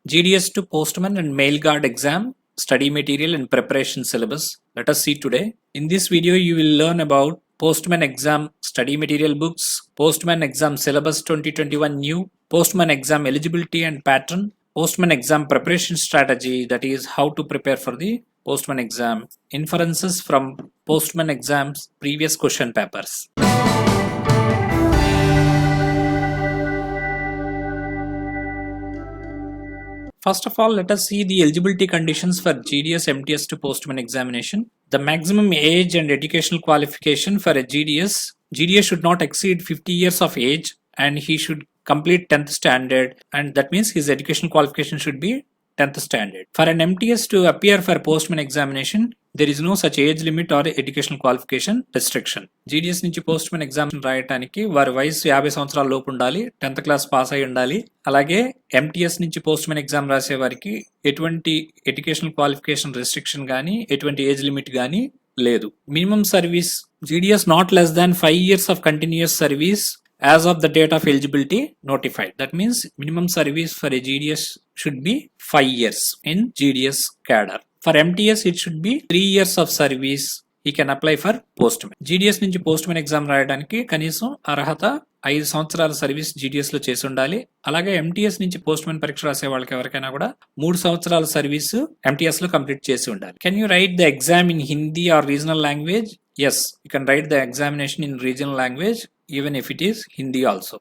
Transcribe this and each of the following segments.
GDS to Postman and Mail Guard exam study material and preparation syllabus. Let us see today. In this video you will learn about Postman exam study material books, Postman exam syllabus 2021 new, Postman exam eligibility and pattern, Postman exam preparation strategy, that is how to prepare for the Postman exam, inferences from Postman exams previous question papers. First of all, let us see the eligibility conditions for GDS MTS to Postman examination. The maximum age and educational qualification for a GDS should not exceed 50 years of age and he should complete 10th standard, and that means his educational qualification should be 10th standard. For an MTS to appear for Postman examination, there is no such age limit or educational qualification restriction. GDS నుంచి postman exam రాయడానికి వారి వయసు 50 సంవత్సరాల లోపు ఉండాలి, 10th class pass అయి ఉండాలి. అలాగే MTS నుంచి పోస్ట్మన్ ఎగ్జామ్ రాసే వారికి ఎటువంటి ఎడ్యుకేషనల్ క్వాలిఫికేషన్ రెస్ట్రిక్షన్ గానీ ఎటువంటి ఏజ్ లిమిట్ గానీ లేదు. Minimum service GDS not less than 5 years of continuous service as of the date of eligibility notified. That means minimum service for a GDS should be 5 years in GDS cadre. For MTS it should be 3 years of service. He can apply for Postman. GDS నుంచి Postman exam రాయడానికి కనీసం అర్హత 5 సంవత్సరాల service GDS లో చేసి ఉండాలి. అలాగే MTS నుంచి Postman పరీక్ష రాసే వాళ్ళకి ఎవరికైనా కూడా 3 సంవత్సరాల సర్వీస్ MTS లో కంప్లీట్ చేసి ఉండాలి. Can you write the exam in Hindi or regional language? Yes, you can write the examination in regional language even if it is Hindi also.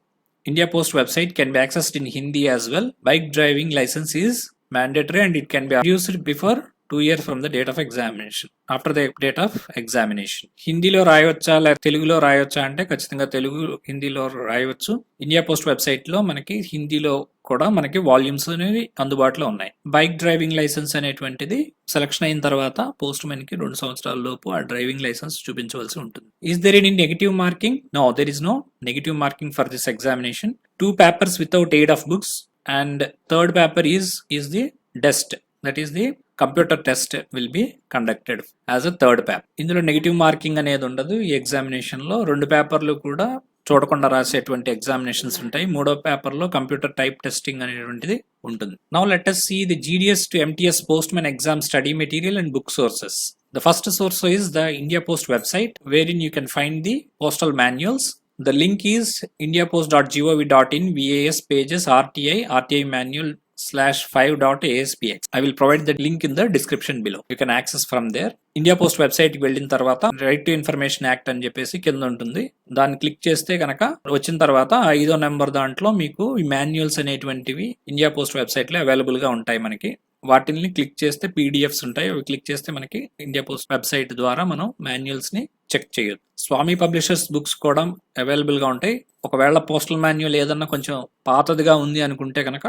India Post website can be accessed in Hindi as well. Bike driving license is mandatory and it can be used before 2 years from the date of examination. After the date of examination. హిందీలో రాయవచ్చా లేదా తెలుగులో రాయవచ్చా అంటే ఖచ్చితంగా తెలుగు హిందీలో రాయవచ్చు. India post website లో మనకి హిందీలో కూడా మనకి వాల్యూమ్స్ అనేవి అందుబాటులో ఉన్నాయి. బైక్ డ్రైవింగ్ లైసెన్స్ అనేటువంటిది సెలక్షన్ అయిన తర్వాత పోస్ట్ మెన్ కి 2 సంవత్సరాల లోపు ఆ డ్రైవింగ్ లైసెన్స్ చూపించవలసి ఉంటుంది. Is there any negative marking? No, there is no negative marking for this examination. 2 papers without aid of books and third paper is the test, that is the computer test will be conducted as a third paper. ఇందులో negative marking అనేది ఉండదు. ఈ examination లో 2 పేపర్లు కూడా చూడకుండా రాసేటువంటి examinations ఉంటాయి. 3వ పేపర్ లో కంప్యూటర్ టైప్ టెస్టింగ్ అనేటువంటిది ఉంటుంది. Now let us see the GDS to MTS Postman exam study material and book sources. The first source is the India Post website wherein you can find the postal manuals. The link is indiapost.gov.in VAS pages RTI manual /5.aspx. I will provide the link in the description below. You can access from there. India post website కి వెళ్ళిన తర్వాత right to information act అని చెప్పేసి కింద ఉంటుంది. దాన్ని click చేస్తే కనుక వచ్చిన తర్వాత 5వ నెంబర్ దాంట్లో మీకు ఈ మాన్యువల్స్ అనేటువంటివి ఇండియా పోస్ట్ వెబ్సైట్ లో అవైలబుల్ గా ఉంటాయి. మనకి వాటిని క్లిక్ చేస్తే PDFs ఉంటాయి. అవి క్లిక్ చేస్తే మనకి ఇండియా పోస్ట్ వెబ్సైట్ ద్వారా మనం మాన్యువల్స్ ని చెక్ చేయొచ్చు. స్వామి పబ్లిషర్స్ బుక్స్ కూడా అవైలబుల్ గా ఉంటాయి. ఒకవేళ పోస్టల్ మాన్యువల్ ఏదన్నా కొంచెం పాతదిగా ఉంది అనుకుంటే కనుక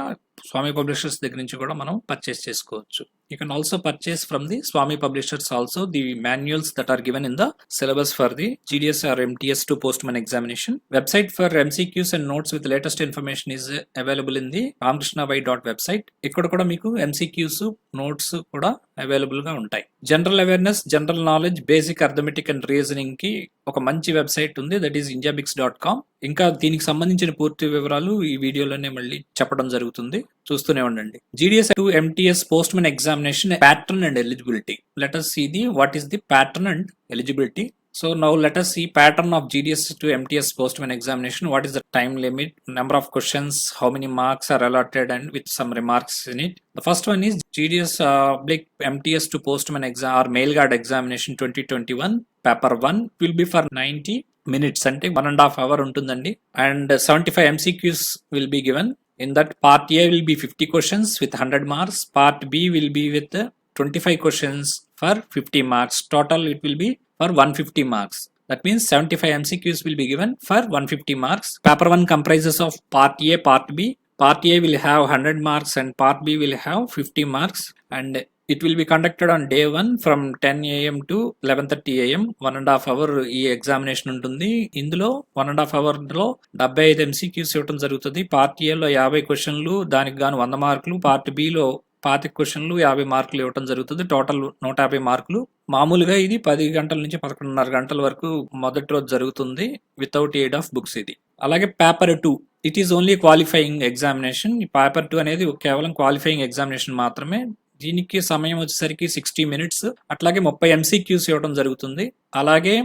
స్వామి పబ్లిషర్స్ దగ్గర నుంచి కూడా మనం పర్చేస్ చేసుకోవచ్చు. You can also purchase from the Swamy publishers also the manuals that are given in the syllabus for the GDS or MTS to Postman examination. Website for MCQs and notes with latest information is available in the ramkrishnavai.com website. ఇక్కడ కూడా మీకు MCQs notes కూడా available గా ఉంటాయి. General awareness, general knowledge, basic arithmetic and reasoning కి ఒక మంచి website ఉంది, దట్ ఈస్ indiabix.com. ఇంకా దీనికి సంబంధించిన పూర్తి వివరాలు ఈ వీడియోలోనే మళ్ళీ చెప్పడం జరుగుతుంది, చూస్తూనే ఉండండి. GDS to MTS Postman examination pattern and eligibility. Let us see what is the pattern and eligibility. So now let us see pattern of GDS to MTS Postman examination. What is the time limit, number of questions, how many marks are allotted, and with some remarks in it. The first one is GDS MTS to Postman exam or Mail Guard examination 2021 paper 1 will be for 90 minutes అంటే 1.5 hours ఉంటుందండి. And 75 MCQs will be given. In that, part A will be 50 questions with 100 marks. Part B will be with 25 questions for 50 marks. Total it will be for 150 marks. That means 75 MCQs will be given for 150 marks. Paper 1 comprises of part A, part B. Part A will have 100 marks and part B will have 50 marks. And it will be conducted on day 1 from 10 AM to 11:30 AM. 1.5 hours ఈ examination ఉంటుంది. ఇందులో 1.5 hours లో 75 MCQs ఇవ్వడం జరుగుతుంది. Part A లో 50 క్వశ్చన్లు, దానికి గాను 100 మార్కులు. పార్ట్ B లో 25 క్వశ్చన్లు 50 మార్కులు ఇవ్వడం జరుగుతుంది. టోటల్ 150 మార్కులు. మామూలుగా ఇది 10 గంటల నుంచి 11:30 గంటల వరకు మొదటి రోజు జరుగుతుంది వితౌట్ ఎయిడ్ ఆఫ్ బుక్స్ ఇది. అలాగే paper 2 it is only qualifying examination. ఈ పేపర్ 2 అనేది కేవలం క్వాలిఫైయింగ్ ఎగ్జామినేషన్ మాత్రమే. దీనికి సమయం వచ్చేసరికి 60 minutes. అట్లాగే 30 MCQs ఇవ్వడం జరుగుతుంది. అలాగే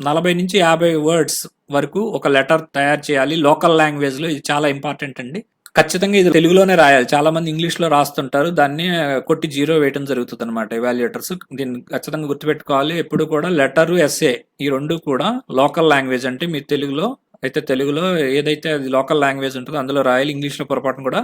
40 నుంచి 50 వర్డ్స్ వరకు ఒక లెటర్ తయారు చేయాలి లోకల్ లాంగ్వేజ్ లో. ఇది చాలా ఇంపార్టెంట్ అండి. ఖచ్చితంగా ఇది తెలుగులోనే రాయాలి. చాలా మంది ఇంగ్లీష్ లో రాస్తుంటారు, దాన్ని కొట్టి 0 వేయడం జరుగుతుంది అనమాట ఎవాల్యుయేటర్స్. దీన్ని ఖచ్చితంగా గుర్తుపెట్టుకోవాలి. ఎప్పుడు కూడా లెటర్, ఎస్ఏ ఈ రెండు కూడా లోకల్ లాంగ్వేజ్, అంటే మీ తెలుగులో అయితే తెలుగులో ఏదైతే అది లోకల్ లాంగ్వేజ్ ఉంటుందో అందులో రాయాలి. ఇంగ్లీష్ లో పొరపాటును కూడా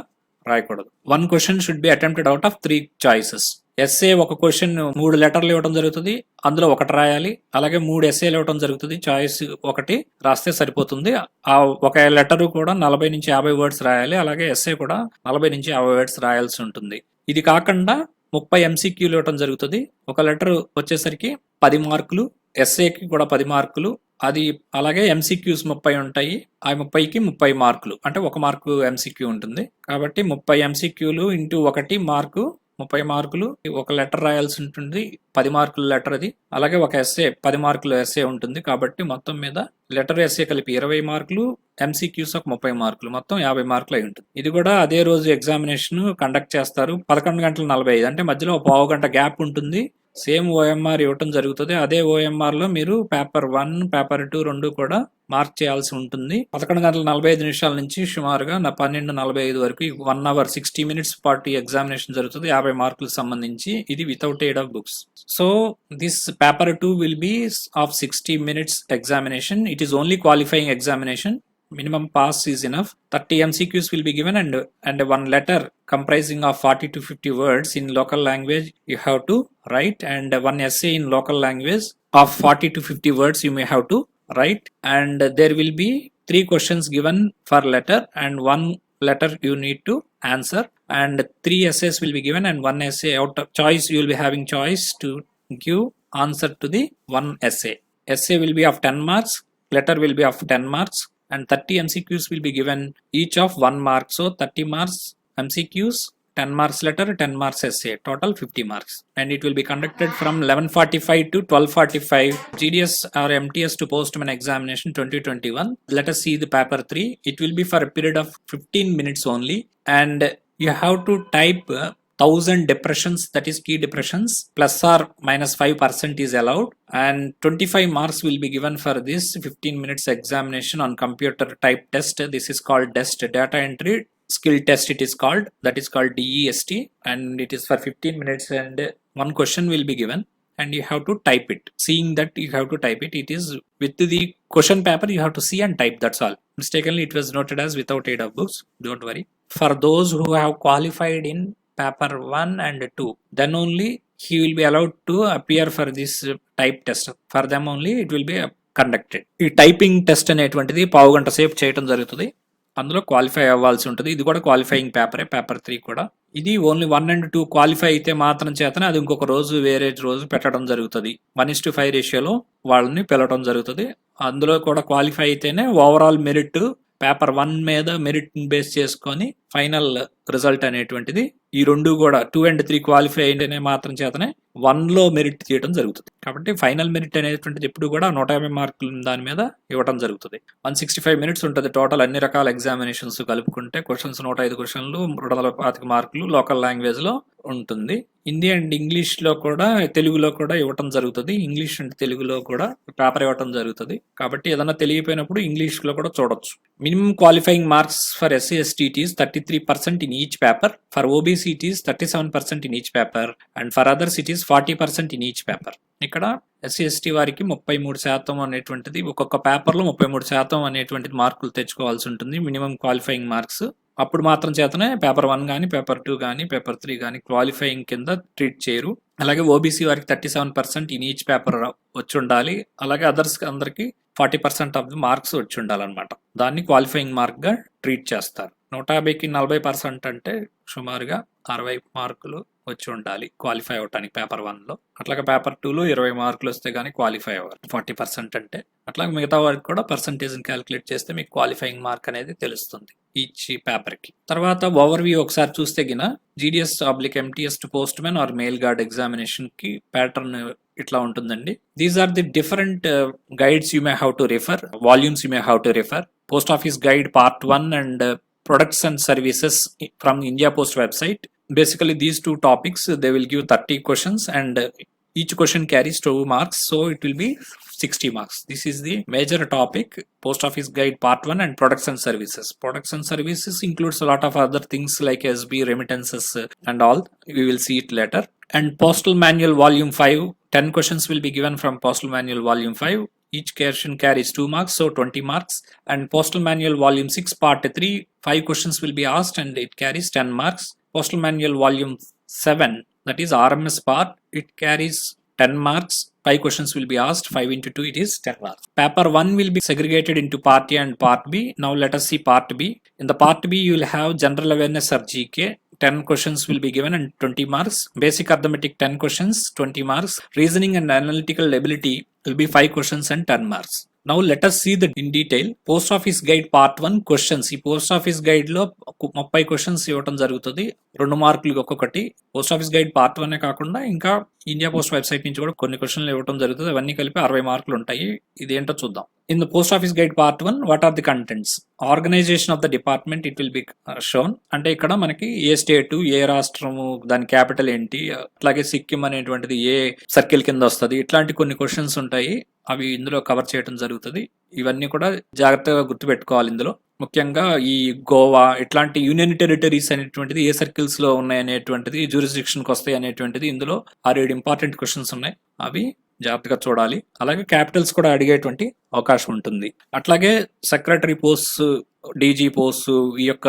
రాయకూడదు. 1 question should be attempted out of 3 choices. SA ఒక క్వశ్చన్ 3 లెటర్లు ఇవ్వడం జరుగుతుంది, అందులో ఒకటి రాయాలి. అలాగే 3 ఎస్ఏలు ఇవ్వడం జరుగుతుంది, చాయిస్ ఒకటి రాస్తే సరిపోతుంది. ఆ ఒక లెటర్ కూడా 40 నుంచి 50 వర్డ్స్ రాయాలి. అలాగే ఎస్ఏ కూడా 40 నుంచి 50 వర్డ్స్ రాయాల్సి ఉంటుంది. ఇది కాకుండా 30 MCQలు ఇవ్వడం జరుగుతుంది. ఒక లెటర్ వచ్చేసరికి 10 మార్కులు, ఎస్ఏకి కూడా 10 మార్కులు. అది అలాగే MCQs 30 ఉంటాయి. ఆ 30కి 30 మార్కులు, అంటే 1 మార్కు MCQ ఉంటుంది. కాబట్టి 30 MCQలు ఇంటూ 1 మార్కు 30 మార్కులు. ఒక లెటర్ రాయాల్సి ఉంటుంది, 10 మార్కుల లెటర్ అది. అలాగే ఒక ఎస్ఏ 10 మార్కుల ఎస్ఏ ఉంటుంది. కాబట్టి మొత్తం మీద లెటర్, ఎస్ఏ కలిపి 20 మార్కులు, MCQs ఒక 30 మార్కులు, మొత్తం 50 మార్కులు అయి ఉంటుంది. ఇది కూడా అదే రోజు ఎగ్జామినేషన్ కండక్ట్ చేస్తారు. 11:45, అంటే మధ్యలో పావు గంట గ్యాప్ ఉంటుంది. సేమ్ OMR ఇవ్వటం జరుగుతుంది. అదే OMR లో మీరు పేపర్ 1, పేపర్ 2 రెండు కూడా మార్క్ చేయాల్సి ఉంటుంది. 11:45 నుంచి సుమారుగా 12:45 వరకు 1 hour 60 minutes పాటు ఎగ్జామినేషన్ జరుగుతుంది. 50 మార్కులకు సంబంధించి. ఇది without aid of books. So this paper 2 will be of 60 minutes examination. It is only qualifying examination. Minimum pass is enough. 30 MCQs will be given and one letter comprising of 40 to 50 words in local language you have to write, and one essay in local language of 40 to 50 words you may have to write. And there will be 3 questions given per letter, and 1 letter you need to answer, and 3 essays will be given, and 1 essay out of choice you will be having choice to give answer to the 1 essay. Essay will be of 10 marks, letter will be of 10 marks, and 30 MCQs will be given, each of 1 mark. So 30 marks MCQs, 10 marks letter, 10 marks essay, total 50 marks. And it will be conducted from 11:45 to 12:45. GDS or MTS to Postman examination 2021. Let us see the paper 3. It will be for a period of 15 minutes only, and you have to type 1000 depressions, that is key depressions, plus or minus 5% is allowed, and 25 marks will be given for this 15 minutes examination on computer type test. This is called DEST, data entry skill test it is called, that is called DEST, and it is for 15 minutes, and 1 question will be given and you have to type it. Seeing that you have to type it, it is with the question paper you have to see and type, that's all. Mistakenly it was noted as without aid of books, don't worry. For those who have qualified in paper 1 and 2, then only he will be allowed to appear for this type test. For them only it will be conducted. ఈ typing test అనేటువంటిది పావు గంట సేపు చేయడం జరుగుతుంది. అందులో qualify అవ్వాల్సి ఉంటుంది. ఇది కూడా క్వాలిఫైయింగ్ పేపరే, పేపర్ 3 కూడా. ఇది ఓన్లీ 1 and 2 క్వాలిఫై అయితే మాత్రం చేతనే అది ఇంకొక రోజు వేరే రోజు పెట్టడం జరుగుతుంది. 1:5 రేషియోలో వాళ్ళని పిలవడం జరుగుతుంది. అందులో కూడా క్వాలిఫై అయితేనే ఓవరాల్ మెరిట్ పేపర్ 1 మీద మెరిట్ బేస్ చేసుకొని ఫైనల్ రిజల్ట్ అనేటువంటిది. ఈ రెండు కూడా 2 and 3 క్వాలిఫై అయితేనే మాత్రం చేతనే 1లో మెరిట్ తీయడం జరుగుతుంది. కాబట్టి ఫైనల్ మెరిట్ అనేటువంటిది ఎప్పుడు కూడా 150 మార్కులు దాని మీద ఇవ్వడం జరుగుతుంది. 165 minutes ఉంటుంది టోటల్ అన్ని రకాల ఎగ్జామినేషన్స్ కలుపుకుంటే. క్వశ్చన్స్ 105 క్వశ్చన్లు, 225 మార్కులు లోకల్ లాంగ్వేజ్ లో ఉంటుంది. హిందీ అండ్ ఇంగ్లీష్ లో కూడా, తెలుగులో కూడా ఇవ్వటం జరుగుతుంది. ఇంగ్లీష్ అండ్ తెలుగులో కూడా పేపర్ ఇవ్వటం జరుగుతుంది. కాబట్టి ఏదైనా తెలియపోయినప్పుడు ఇంగ్లీష్ లో కూడా చూడొచ్చు. Minimum qualifying marks for SC ST it is 33% in each paper. For OBC it is 37% in each paper, and for others it is 40% in each paper. ఇక్కడ SC ST వారికి 33% అనేటువంటిది, ఒక్కొక్క పేపర్ లో 33% అనేటువంటిది మార్కులు తెచ్చుకోవాల్సి ఉంటుంది, మినిమం క్వాలిఫైయింగ్ మార్క్స్. అప్పుడు మాత్రం చేతనే పేపర్ 1 కానీ, పేపర్ 2 కానీ, పేపర్ 3 కానీ క్వాలిఫైయింగ్ కింద ట్రీట్ చేయరు. అలాగే OBC వారికి 37% ఇన్ ఈచ్ పేపర్ వచ్చి ఉండాలి. అలాగే అదర్స్ అందరికి 40% ఆఫ్ ది మార్క్స్ వచ్చి ఉండాలన్నమాట. దాన్ని క్వాలిఫైయింగ్ మార్క్ గా ట్రీట్ చేస్తారు. 150కి 40% అంటే సుమారుగా 60 మార్కులు వచ్చి ఉండాలి క్వాలిఫై అవటానికి పేపర్ 1లో. అట్లాగే పేపర్ 2లో 20 మార్కులు వస్తే గానీ క్వాలిఫై అవ్వాలి 40% అంటే. అట్లాగే మిగతా వారికి కూడా పర్సంటేజ్ క్యాలిక్యులేట్ చేస్తే మీకు క్వాలిఫైయింగ్ మార్క్ అనేది తెలుస్తుంది ఈచ్ పేపర్ కి. తర్వాత ఓవర్ వ్యూ ఒకసారి చూస్తే గిన GDS / MTS to postman or mail guard examination కి ప్యాటర్న్ ఇట్లా ఉంటుందండి. These are the different guides you may have to refer, volumes you may have to refer. Post Office Guide Part 1 and Products and Services from India Post website. Basically these two topics, they will give 30 questions and each question carries 2 marks, so it will be 60 marks. This is the major topic, Post Office Guide Part 1 and Products and Services. Products and Services includes a lot of other things like SB, remittances and all. We will see it later. And Postal Manual Volume 5, 10 questions will be given from Postal Manual Volume 5. Each question carries 2 marks, so 20 marks. And Postal Manual Volume 6 Part 3, 5 questions will be asked and it carries 10 marks. Postal Manual Volume 7, that is RMS part, it carries 10 marks. 5 questions will be asked. 5 into 2, it is 10 marks. Paper 1 will be segregated into Part A and Part B. Now let us see Part B. In the Part B, you will have General Awareness or GK. 10 questions will be given and 20 marks. Basic Arithmetic 10 questions, 20 marks. Reasoning and Analytical Ability will be 5 questions and 10 marks. Now let us see that in detail. Post Office Guide Part 1 questions. ఈ post office guide లో 30 questions ఇవ్వడం జరుగుతుంది, 2 మార్కులు ఒక్కొక్కటి. Post office guide part 1 కాకుండా ఇంకా India post website నుంచి కూడా కొన్ని క్వశ్చన్లు ఇవ్వడం జరుగుతుంది. అవన్నీ కలిపి 60 మార్కులు ఉంటాయి. ఇదేంటో చూద్దాం. In the Post Office Guide Part 1, what are the contents? Organization of the department, it will be shown. అంటే ఇక్కడ మనకి ఏ స్టేటు, ఏ రాష్ట్రము, దాని క్యాపిటల్ ఏంటి, అట్లాగే సిక్కిం అనేటువంటిది ఏ సర్కిల్ కింద వస్తుంది, ఇట్లాంటి కొన్ని క్వశ్చన్స్ ఉంటాయి. అవి ఇందులో కవర్ చేయడం జరుగుతుంది. ఇవన్నీ కూడా జాగ్రత్తగా గుర్తుపెట్టుకోవాలి. ఇందులో ముఖ్యంగా ఈ గోవా ఇట్లాంటి యూనియన్ టెరిటరీస్ అనేటువంటిది ఏ సర్కిల్స్ లో ఉన్నాయి అనేటువంటిది, జ్యూరిస్డిక్షన్ కి వస్తాయి అనేటువంటిది ఇందులో 6-7 ఇంపార్టెంట్ క్వశ్చన్స్ ఉన్నాయి. అవి జాగ్రత్తగా చూడాలి. అలాగే క్యాపిటల్స్ కూడా అడిగేటువంటి అవకాశం ఉంటుంది. అట్లాగే సెక్రటరీ పోస్ట్, డీజీ పోస్ట్, ఈ యొక్క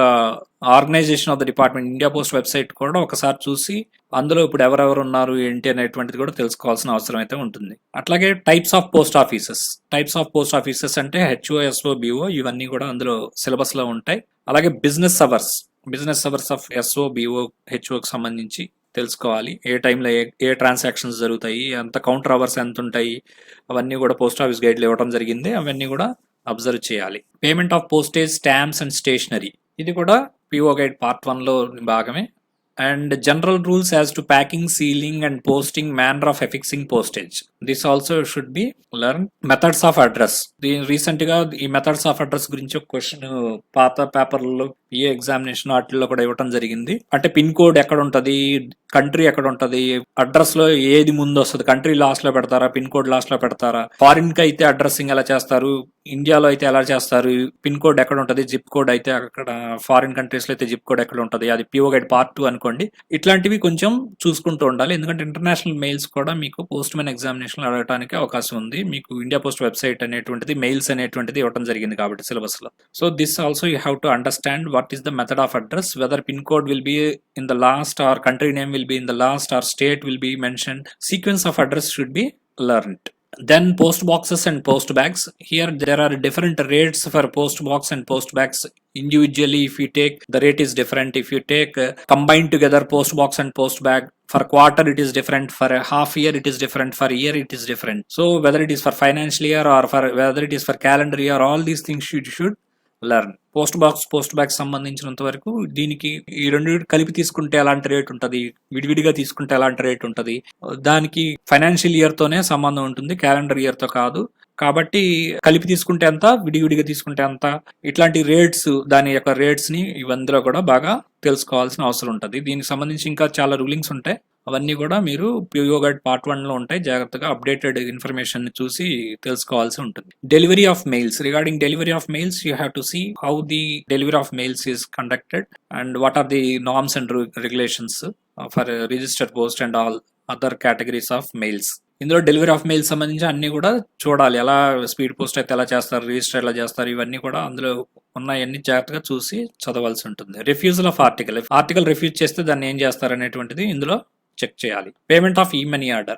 organisation of the department India post website కూడా ఒకసారి చూసి అందులో ఇప్పుడు ఎవరెవరు ఉన్నారు ఏంటి అనేటువంటిది కూడా తెలుసుకోవాల్సిన అవసరం అయితే ఉంటుంది. అట్లాగే types of post offices. Types of post offices అంటే హెచ్ఓ, ఎస్ఓ, బిఓ ఇవన్నీ కూడా అందులో సిలబస్ లో ఉంటాయి. అలాగే business hours. Business hours of SO, BO, హెచ్ఓకి సంబంధించి తెలుసుకోవాలి. ఏ టైంలో ఏ ట్రాన్సాక్షన్స్ జరుగుతాయి, ఎంత కౌంటర్ అవర్స్ ఎంత ఉంటాయి, అవన్నీ కూడా పోస్ట్ ఆఫీస్ గైడ్లో ఇవ్వడం జరిగింది. అవన్నీ కూడా అబ్జర్వ్ చేయాలి. Payment of postage, stamps and stationery, ఇది కూడా పిఓ గైడ్ పార్ట్ 1లో భాగమే. And general rules as to packing, sealing and posting, manner of affixing postage. This also should be learned. Methods of address. Recent గా ఈ methods of address గురించి ఒక question పాత పేపర్లలో ఏ examination వాటిల్లో కూడా ఇవ్వడం జరిగింది. అంటే పిన్ కోడ్ ఎక్కడ ఉంటది, కంట్రీ ఎక్కడ ఉంటది, అడ్రస్ లో ఏది ముందు వస్తుంది, కంట్రీ లాస్ట్ లో పెడతారా, పిన్ కోడ్ లాస్ట్ లో పెడతారా, ఫారిన్ కి అయితే అడ్రస్సింగ్ ఎలా చేస్తారు, ఇండియాలో అయితే ఎలా చేస్తారు, పిన్ కోడ్ ఎక్కడ ఉంటది, జిప్ కోడ్ అయితే అక్కడ ఫారిన్ కంట్రీస్ లో అయితే జిప్ కోడ్ ఎక్కడ ఉంటది, అది పిఓ గైడ్ పార్ట్ 2 అనుకోండి. ఇట్లాంటివి కొంచెం చూసుకుంటూ ఉండాలి. ఎందుకంటే ఇంటర్నేషనల్ మెయిల్స్ కూడా మీకు పోస్ట్ మ్యాన్ ఎగ్జామినేషన్ అడగడానికి అవకాశం ఉంది. మీకు ఇండియా పోస్ట్ వెబ్సైట్ అనేటువంటిది మెయిల్స్ అనేటువంటిది ఇవ్వడం జరిగింది కాబట్టి సిలబస్ లో. So this also you have to understand what is the method of address, whether pin code will be in the last or country name will be in the last or state will be mentioned. Sequence of address should be learned. Then post boxes and post bags. Here there are different rates for post box and post bags. Individually if you take, the rate is different. If you take combined together post box and post bag, for quarter it is different, for a half year it is different, for a year it is different. So whether it is for financial year or for whether it is for calendar year, all these things you should learn. Post box, post bag సంబంధించినంత వరకు దీనికి ఈ రెండు కలిపి తీసుకుంటే ఎలాంటి rate ఉంటుంది, విడివిడిగా తీసుకుంటే ఎలాంటి రేట్ ఉంటుంది, దానికి ఫైనాన్షియల్ ఇయర్ తోనే సంబంధం ఉంటుంది, క్యాలెండర్ ఇయర్ తో కాదు. కాబట్టి కలిపి తీసుకుంటే ఎంత, విడివిడిగా తీసుకుంటే ఎంత, ఇట్లాంటి రేట్స్, దాని యొక్క రేట్స్ ని ఇవందులో కూడా బాగా తెలుసుకోవాల్సిన అవసరం ఉంటుంది. దీనికి సంబంధించి ఇంకా చాలా రూలింగ్స్ ఉంటాయి. అవన్నీ కూడా మీరు పిఓ గైడ్ పార్ట్ 1 లో ఉంటాయి. జాగ్రత్తగా అప్డేటెడ్ ఇన్ఫర్మేషన్ చూసి తెలుసుకోవాల్సి ఉంటుంది. Delivery of mails. Regarding delivery of mails you have to see how the delivery of mails is conducted and what are the norms and regulations for register post and all other categories of mails. ఇందులో delivery of mails సంబంధించి అన్ని కూడా చూడాలి. ఎలా speed post అయితే ఎలా చేస్తారు, register ఎలా చేస్తారు, ఇవన్నీ కూడా అందులో ఉన్నాయన్నీ జాగ్రత్తగా చూసి చదవాల్సి ఉంటుంది. Refusal of article. Article refuse చేస్తే దాన్ని ఏం చేస్తారు అనేటువంటిది ఇందులో చెక్ చేయాలి. పేమెంట్ ఆఫ్ ఈ మనీ ఆర్డర్,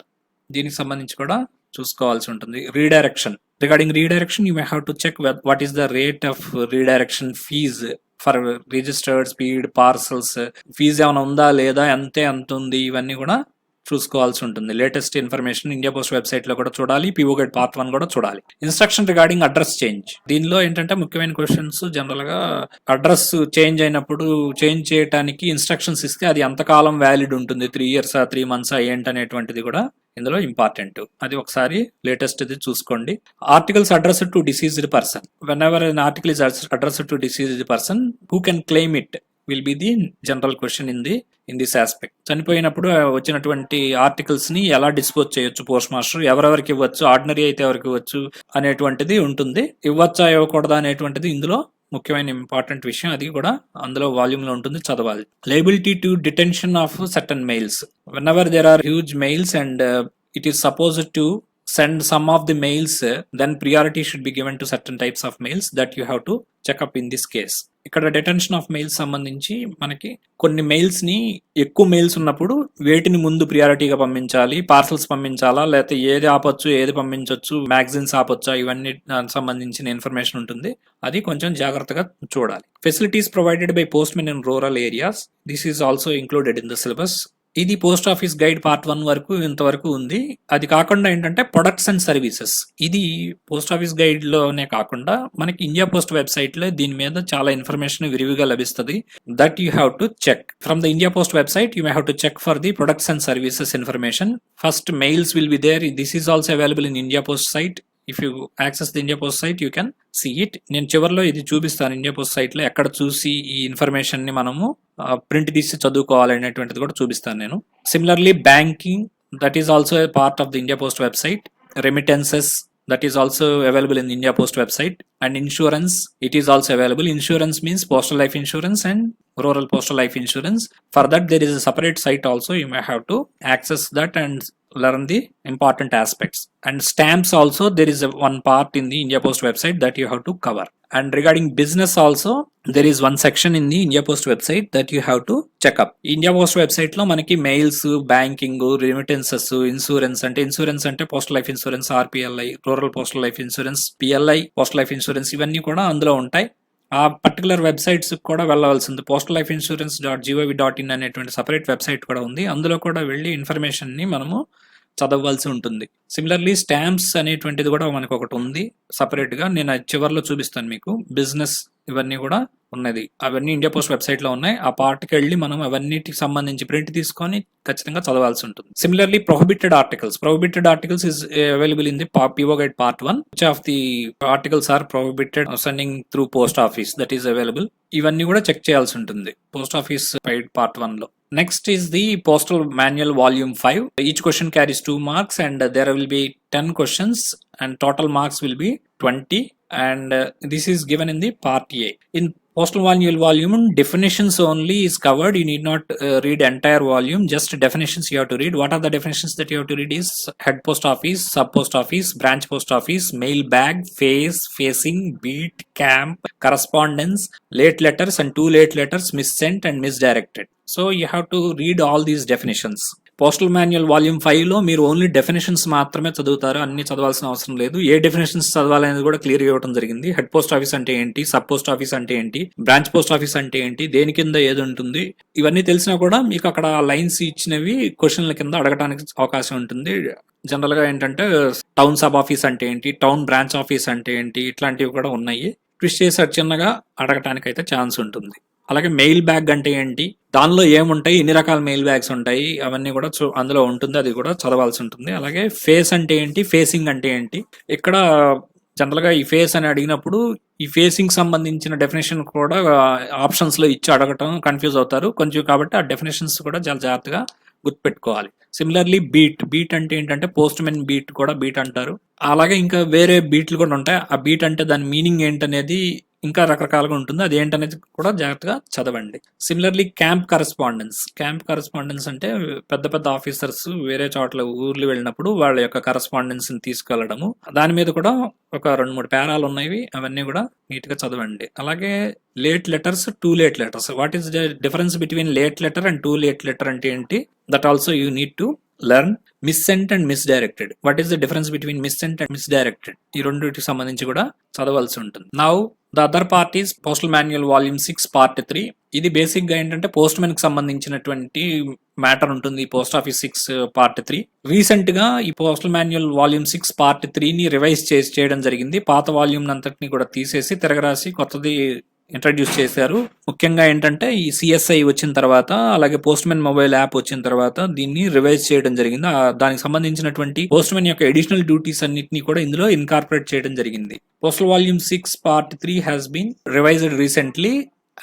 దీనికి సంబంధించి కూడా చూసుకోవాల్సి ఉంటుంది. Redirection. Regarding redirection you may have to check what is the rate of redirection fees for registered speed parcels. Fee ఏమైనా ఉందా లేదా, ఎంత ఉంది, ఇవన్నీ కూడా చూసుకోవాల్సి ఉంటుంది. Latest information India post website లో కూడా చూడాలి. పిఓ గైడ్ పార్ట్ 1 కూడా చూడాలి. Instruction regarding address change. దీనిలో ఏంటంటే ముఖ్యమైన క్వశ్చన్స్, జనరల్ గా అడ్రస్ చేంజ్ అయినప్పుడు చేంజ్ చేయడానికి ఇన్స్ట్రక్షన్స్ ఇస్తే అది ఎంతకాలం వ్యాలిడ్ ఉంటుంది, 3 years 3 months ఏంటనేటువంటిది కూడా ఇందులో ఇంపార్టెంట్. అది ఒకసారి లేటెస్ట్ ఇది చూసుకోండి. Articles addressed to deceased person. When ever an article is addressed to deceased person, who can claim it will be the general question in this aspect. చనిపోయినప్పుడు వచ్చినటువంటి articles ని ఎలా డిస్పోజ్ చేయొచ్చు పోస్ట్ మాస్టర్, ఎవరెవరికి ఇవ్వచ్చు, ordinary అయితే ఎవరికి ఇవ్వచ్చు అనేటువంటిది ఉంటుంది. ఇవ్వచ్చా ఇవ్వకూడదా అనేటువంటిది ఇందులో ముఖ్యమైన ఇంపార్టెంట్ విషయం. అది కూడా అందులో వాల్యూమ్ లో ఉంటుంది, చదవాలి. Liability to detention of certain mails. Whenever there are huge mails and it is supposed to send some of the mails, then priority should be given to certain types of mails that you have to check up in this case. ఇక్కడ detention of mails సంబంధించి మనకి కొన్ని mails ని ఎక్కువ mails ఉన్నప్పుడు వేటిని ముందు ప్రియారిటీగా పంపించాలి, పార్సల్స్ పంపించాలా, లేకపోతే ఏది ఆపొచ్చు ఏది పంపించవచ్చు, మ్యాగజైన్స్ ఆపొచ్చా, ఇవన్నీ దానికి సంబంధించిన ఇన్ఫర్మేషన్ ఉంటుంది. అది కొంచెం జాగ్రత్తగా చూడాలి. Facilities provided by postmen in rural areas. This is also included in the syllabus. ఇది పోస్ట్ ఆఫీస్ గైడ్ పార్ట్ 1 వరకు ఇంతవరకు ఉంది. అది కాకుండా ఏంటంటే ప్రొడక్ట్స్ అండ్ సర్వీసెస్. ఇది పోస్ట్ ఆఫీస్ గైడ్ లోనే కాకుండా మనకి ఇండియా పోస్ట్ వెబ్సైట్ లో దీని మీద చాలా ఇన్ఫర్మేషన్ విరివిగా లభిస్తుంది. That you have to check from the India post website. You may have to check for the products and services information. First mails will be there. This is also available in India post site. If you access the India post site you can see it. నేను చివరిలో ఇది చూపిస్తాను. India post site లో ఎక్కడ చూసి ఈ information ని మనము ప్రింట్ తీసి చదువుకోవాలి అనేటువంటిది కూడా చూపిస్తాను నేను. Similarly banking, that is also a part of the India post website. Remittances, that is also available in India Post website. And insurance, it is also available. Insurance means postal life insurance and rural postal life insurance. For that there is a separate site also. You may have to access that and learn the important aspects. And stamps also, there is one part in the India Post website that you have to cover. And regarding business also, there is one section in the India Post website that you have to check up. India Post website lo manaki mails, banking, remittances, insurance ante postal life insurance, RPLI, rural postal life insurance, PLI postal life insurance, ivanni kuda అందులో ఉంటాయి. ఆ particular websites కూడా వెళ్ళవలసింది. Postal life insurance .gov.in అనేటువంటి separate website కూడా ఉంది. అందులో కూడా వెళ్ళి ఇన్ఫర్మేషన్ ని మనము చదవవలసి ఉంటుంది. సిమిలర్లీ స్టాంప్స్ అనేటువంటిది కూడా మనకు ఒకటి ఉంది సపరేట్ గా. నేను చివరిలో చూపిస్తాను మీకు. బిజినెస్ ఇవన్నీ కూడా ఉన్నది, అవన్నీ ఇండియా పోస్ట్ వెబ్సైట్ లో ఉన్నాయి. ఆ పార్ట్కి వెళ్ళి మనం అవన్నిటికి సంబంధించి ప్రింట్ తీసుకొని ఖచ్చితంగా చదవాల్సి ఉంటుంది. Similarly prohibited articles is available in the PO guide part 1. Which of the articles are prohibited sending through post office, that is available. ఇవన్నీ కూడా చెక్ చేయాల్సి ఉంటుంది పోస్ట్ ఆఫీస్ గైడ్ పార్ట్ 1 లో. Next is the Postal Manual Volume 5. Each question carries 2 marks and there will be 10 questions and total marks will be 20. And this is given in the Part A. In Postal Manual Volume, definitions only is covered. You need not read entire volume, just definitions you have to read. What are the definitions that you have to read is head post office, sub post office, branch post office, mail bag, face, facing, beat, camp, correspondence, late letters and 2 late letters, missent and misdirected. So you have to read all these definitions. Postal manual volume 5 లో మీరు only definitions మాత్రమే చదువుతారు, అన్ని చదవాల్సిన అవసరం లేదు. ఏ definitions చదవాలనేది కూడా clear ఇవ్వడం జరిగింది. హెడ్ పోస్ట్ ఆఫీస్ అంటే ఏంటి, సబ్ పోస్ట్ ఆఫీస్ అంటే ఏంటి, బ్రాంచ్ పోస్ట్ ఆఫీస్ అంటే ఏంటి, దేని కింద ఏది ఉంటుంది, ఇవన్నీ తెలిసినా కూడా మీకు అక్కడ లైన్స్ ఇచ్చినవి క్వశ్చన్ల కింద అడగడానికి అవకాశం ఉంటుంది. జనరల్ గా ఏంటంటే టౌన్ సబ్ ఆఫీస్ అంటే ఏంటి, టౌన్ బ్రాంచ్ ఆఫీస్ అంటే ఏంటి, ఇట్లాంటివి కూడా ఉన్నాయి. ట్విస్ట్ చేసి చిన్నగా అడగటానికి అయితే ఛాన్స్ ఉంటుంది. అలాగే మెయిల్ బ్యాగ్ అంటే ఏంటి, దానిలో ఏముంటాయి, ఎన్ని రకాల మెయిల్ బ్యాగ్స్ ఉంటాయి, అవన్నీ కూడా అందులో ఉంటుంది, అది కూడా చదవాల్సి ఉంటుంది. అలాగే ఫేస్ అంటే ఏంటి, ఫేసింగ్ అంటే ఏంటి. ఇక్కడ జనరల్ గా ఈ ఫేస్ అని అడిగినప్పుడు ఈ ఫేసింగ్ సంబంధించిన డెఫినేషన్ కూడా ఆప్షన్స్ లో ఇచ్చి అడగటం కన్ఫ్యూజ్ అవుతారు కొంచెం, కాబట్టి ఆ డెఫినేషన్స్ కూడా చాలా జాగ్రత్తగా గుర్తుపెట్టుకోవాలి. సిమిలర్లీ బీట్ అంటే ఏంటంటే పోస్ట్ మెన్ బీట్ కూడా బీట్ అంటారు. అలాగే ఇంకా వేరే బీట్లు కూడా ఉంటాయి. ఆ బీట్ అంటే దాని మీనింగ్ ఏంటనేది ఇంకా రకరకాలుగా ఉంటుంది, అది ఏంటనేది కూడా జాగ్రత్తగా చదవండి. సిమిలర్లీ క్యాంప్ కరెస్పాండెన్స్ అంటే పెద్ద పెద్ద ఆఫీసర్స్ వేరే చోట్ల ఊర్లు వెళ్ళినప్పుడు వాళ్ళ యొక్క కరెస్పాండెన్స్ ని తీసుకెళ్లడము, దాని మీద కూడా ఒక 2-3 పేరాలు ఉన్నాయి, అవన్నీ కూడా నీట్ గా చదవండి. అలాగే late letters, 2 late letters. What is the difference between late letter and 2 late letter అంటే ఏంటి, that also you need to learn. Missent and misdirected, what is the difference between missent and misdirected, ఈ రెండింటికి సంబంధించి కూడా చదవాల్సి ఉంటుంది. Now the other part is postal manual volume 6 part 3. ఇది basic గా ఏంటంటే పోస్ట్ మెన్ కి సంబంధించినటువంటి మ్యాటర్ ఉంటుంది. Post office 6 part 3. రీసెంట్ గా ఈ పోస్టల్ మాన్యువల్ వాల్యూమ్ 6 పార్ట్ 3 ని రివైజ్ చేయడం జరిగింది. పాత వాల్యూమ్ అంతటిని కూడా తీసేసి తిరగరాసి కొత్తది ఇంట్రడ్యూస్ చేశారు. ముఖ్యంగా ఏంటంటే ఈ సిఎస్ఐ వచ్చిన తర్వాత, అలాగే పోస్ట్మెన్ మొబైల్ యాప్ వచ్చిన తర్వాత దీన్ని రివైజ్ చేయడం జరిగింది. దానికి సంబంధించినటువంటి పోస్ట్మెన్ యొక్క ఎడిషనల్ డ్యూటీస్ అన్నిటిని కూడా ఇందులో ఇన్కార్పొరేట్ చేయడం జరిగింది. Postal volume 6 part 3 has been revised recently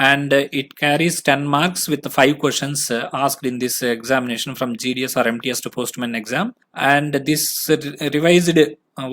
and it carries 10 marks with 5 questions asked in this examination from GDS or MTS to Postman exam. And this revised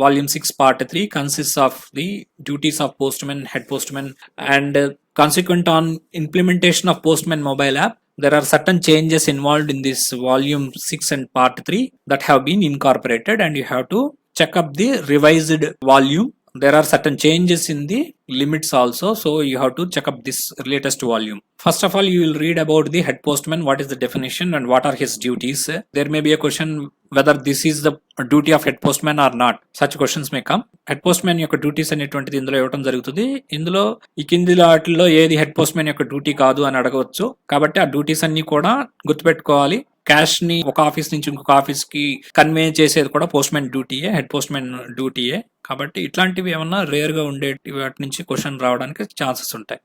volume 6 part 3 consists of the duties of postman, head postman, and consequent on implementation of Postman mobile app. There are certain changes involved in this volume 6 and part 3 that have been incorporated, and you have to check up the revised volume. There are certain changes in the limits also, so you have to check up this latest volume. First of all, you will read about the head postman, what is the definition and what are his duties. There may be a question whether this is the duty of head postman or not. Such questions may come. Head postman యొక్క duties అనేటువంటిది ఇందులో ఇవ్వడం జరుగుతుంది. ఇందులో ఈ కింది వాటిల్లో ఏది హెడ్ పోస్ట్మెన్ యొక్క డ్యూటీ కాదు అని అడగవచ్చు. కాబట్టి ఆ డ్యూటీస్ అన్ని కూడా గుర్తుపెట్టుకోవాలి. క్యాష్ ని ఒక ఆఫీస్ నుంచి ఇంకొక ఆఫీస్ కి కన్వే చేసేది కూడా పోస్ట్మెన్ డ్యూటీయే, హెడ్ పోస్ట్మెన్ డ్యూటీయే. కాబట్టి ఇట్లాంటివి ఏమన్నా రేర్ గా ఉండే వాటి నుంచి క్వశ్చన్ రావడానికి ఛాన్సెస్ ఉంటాయి.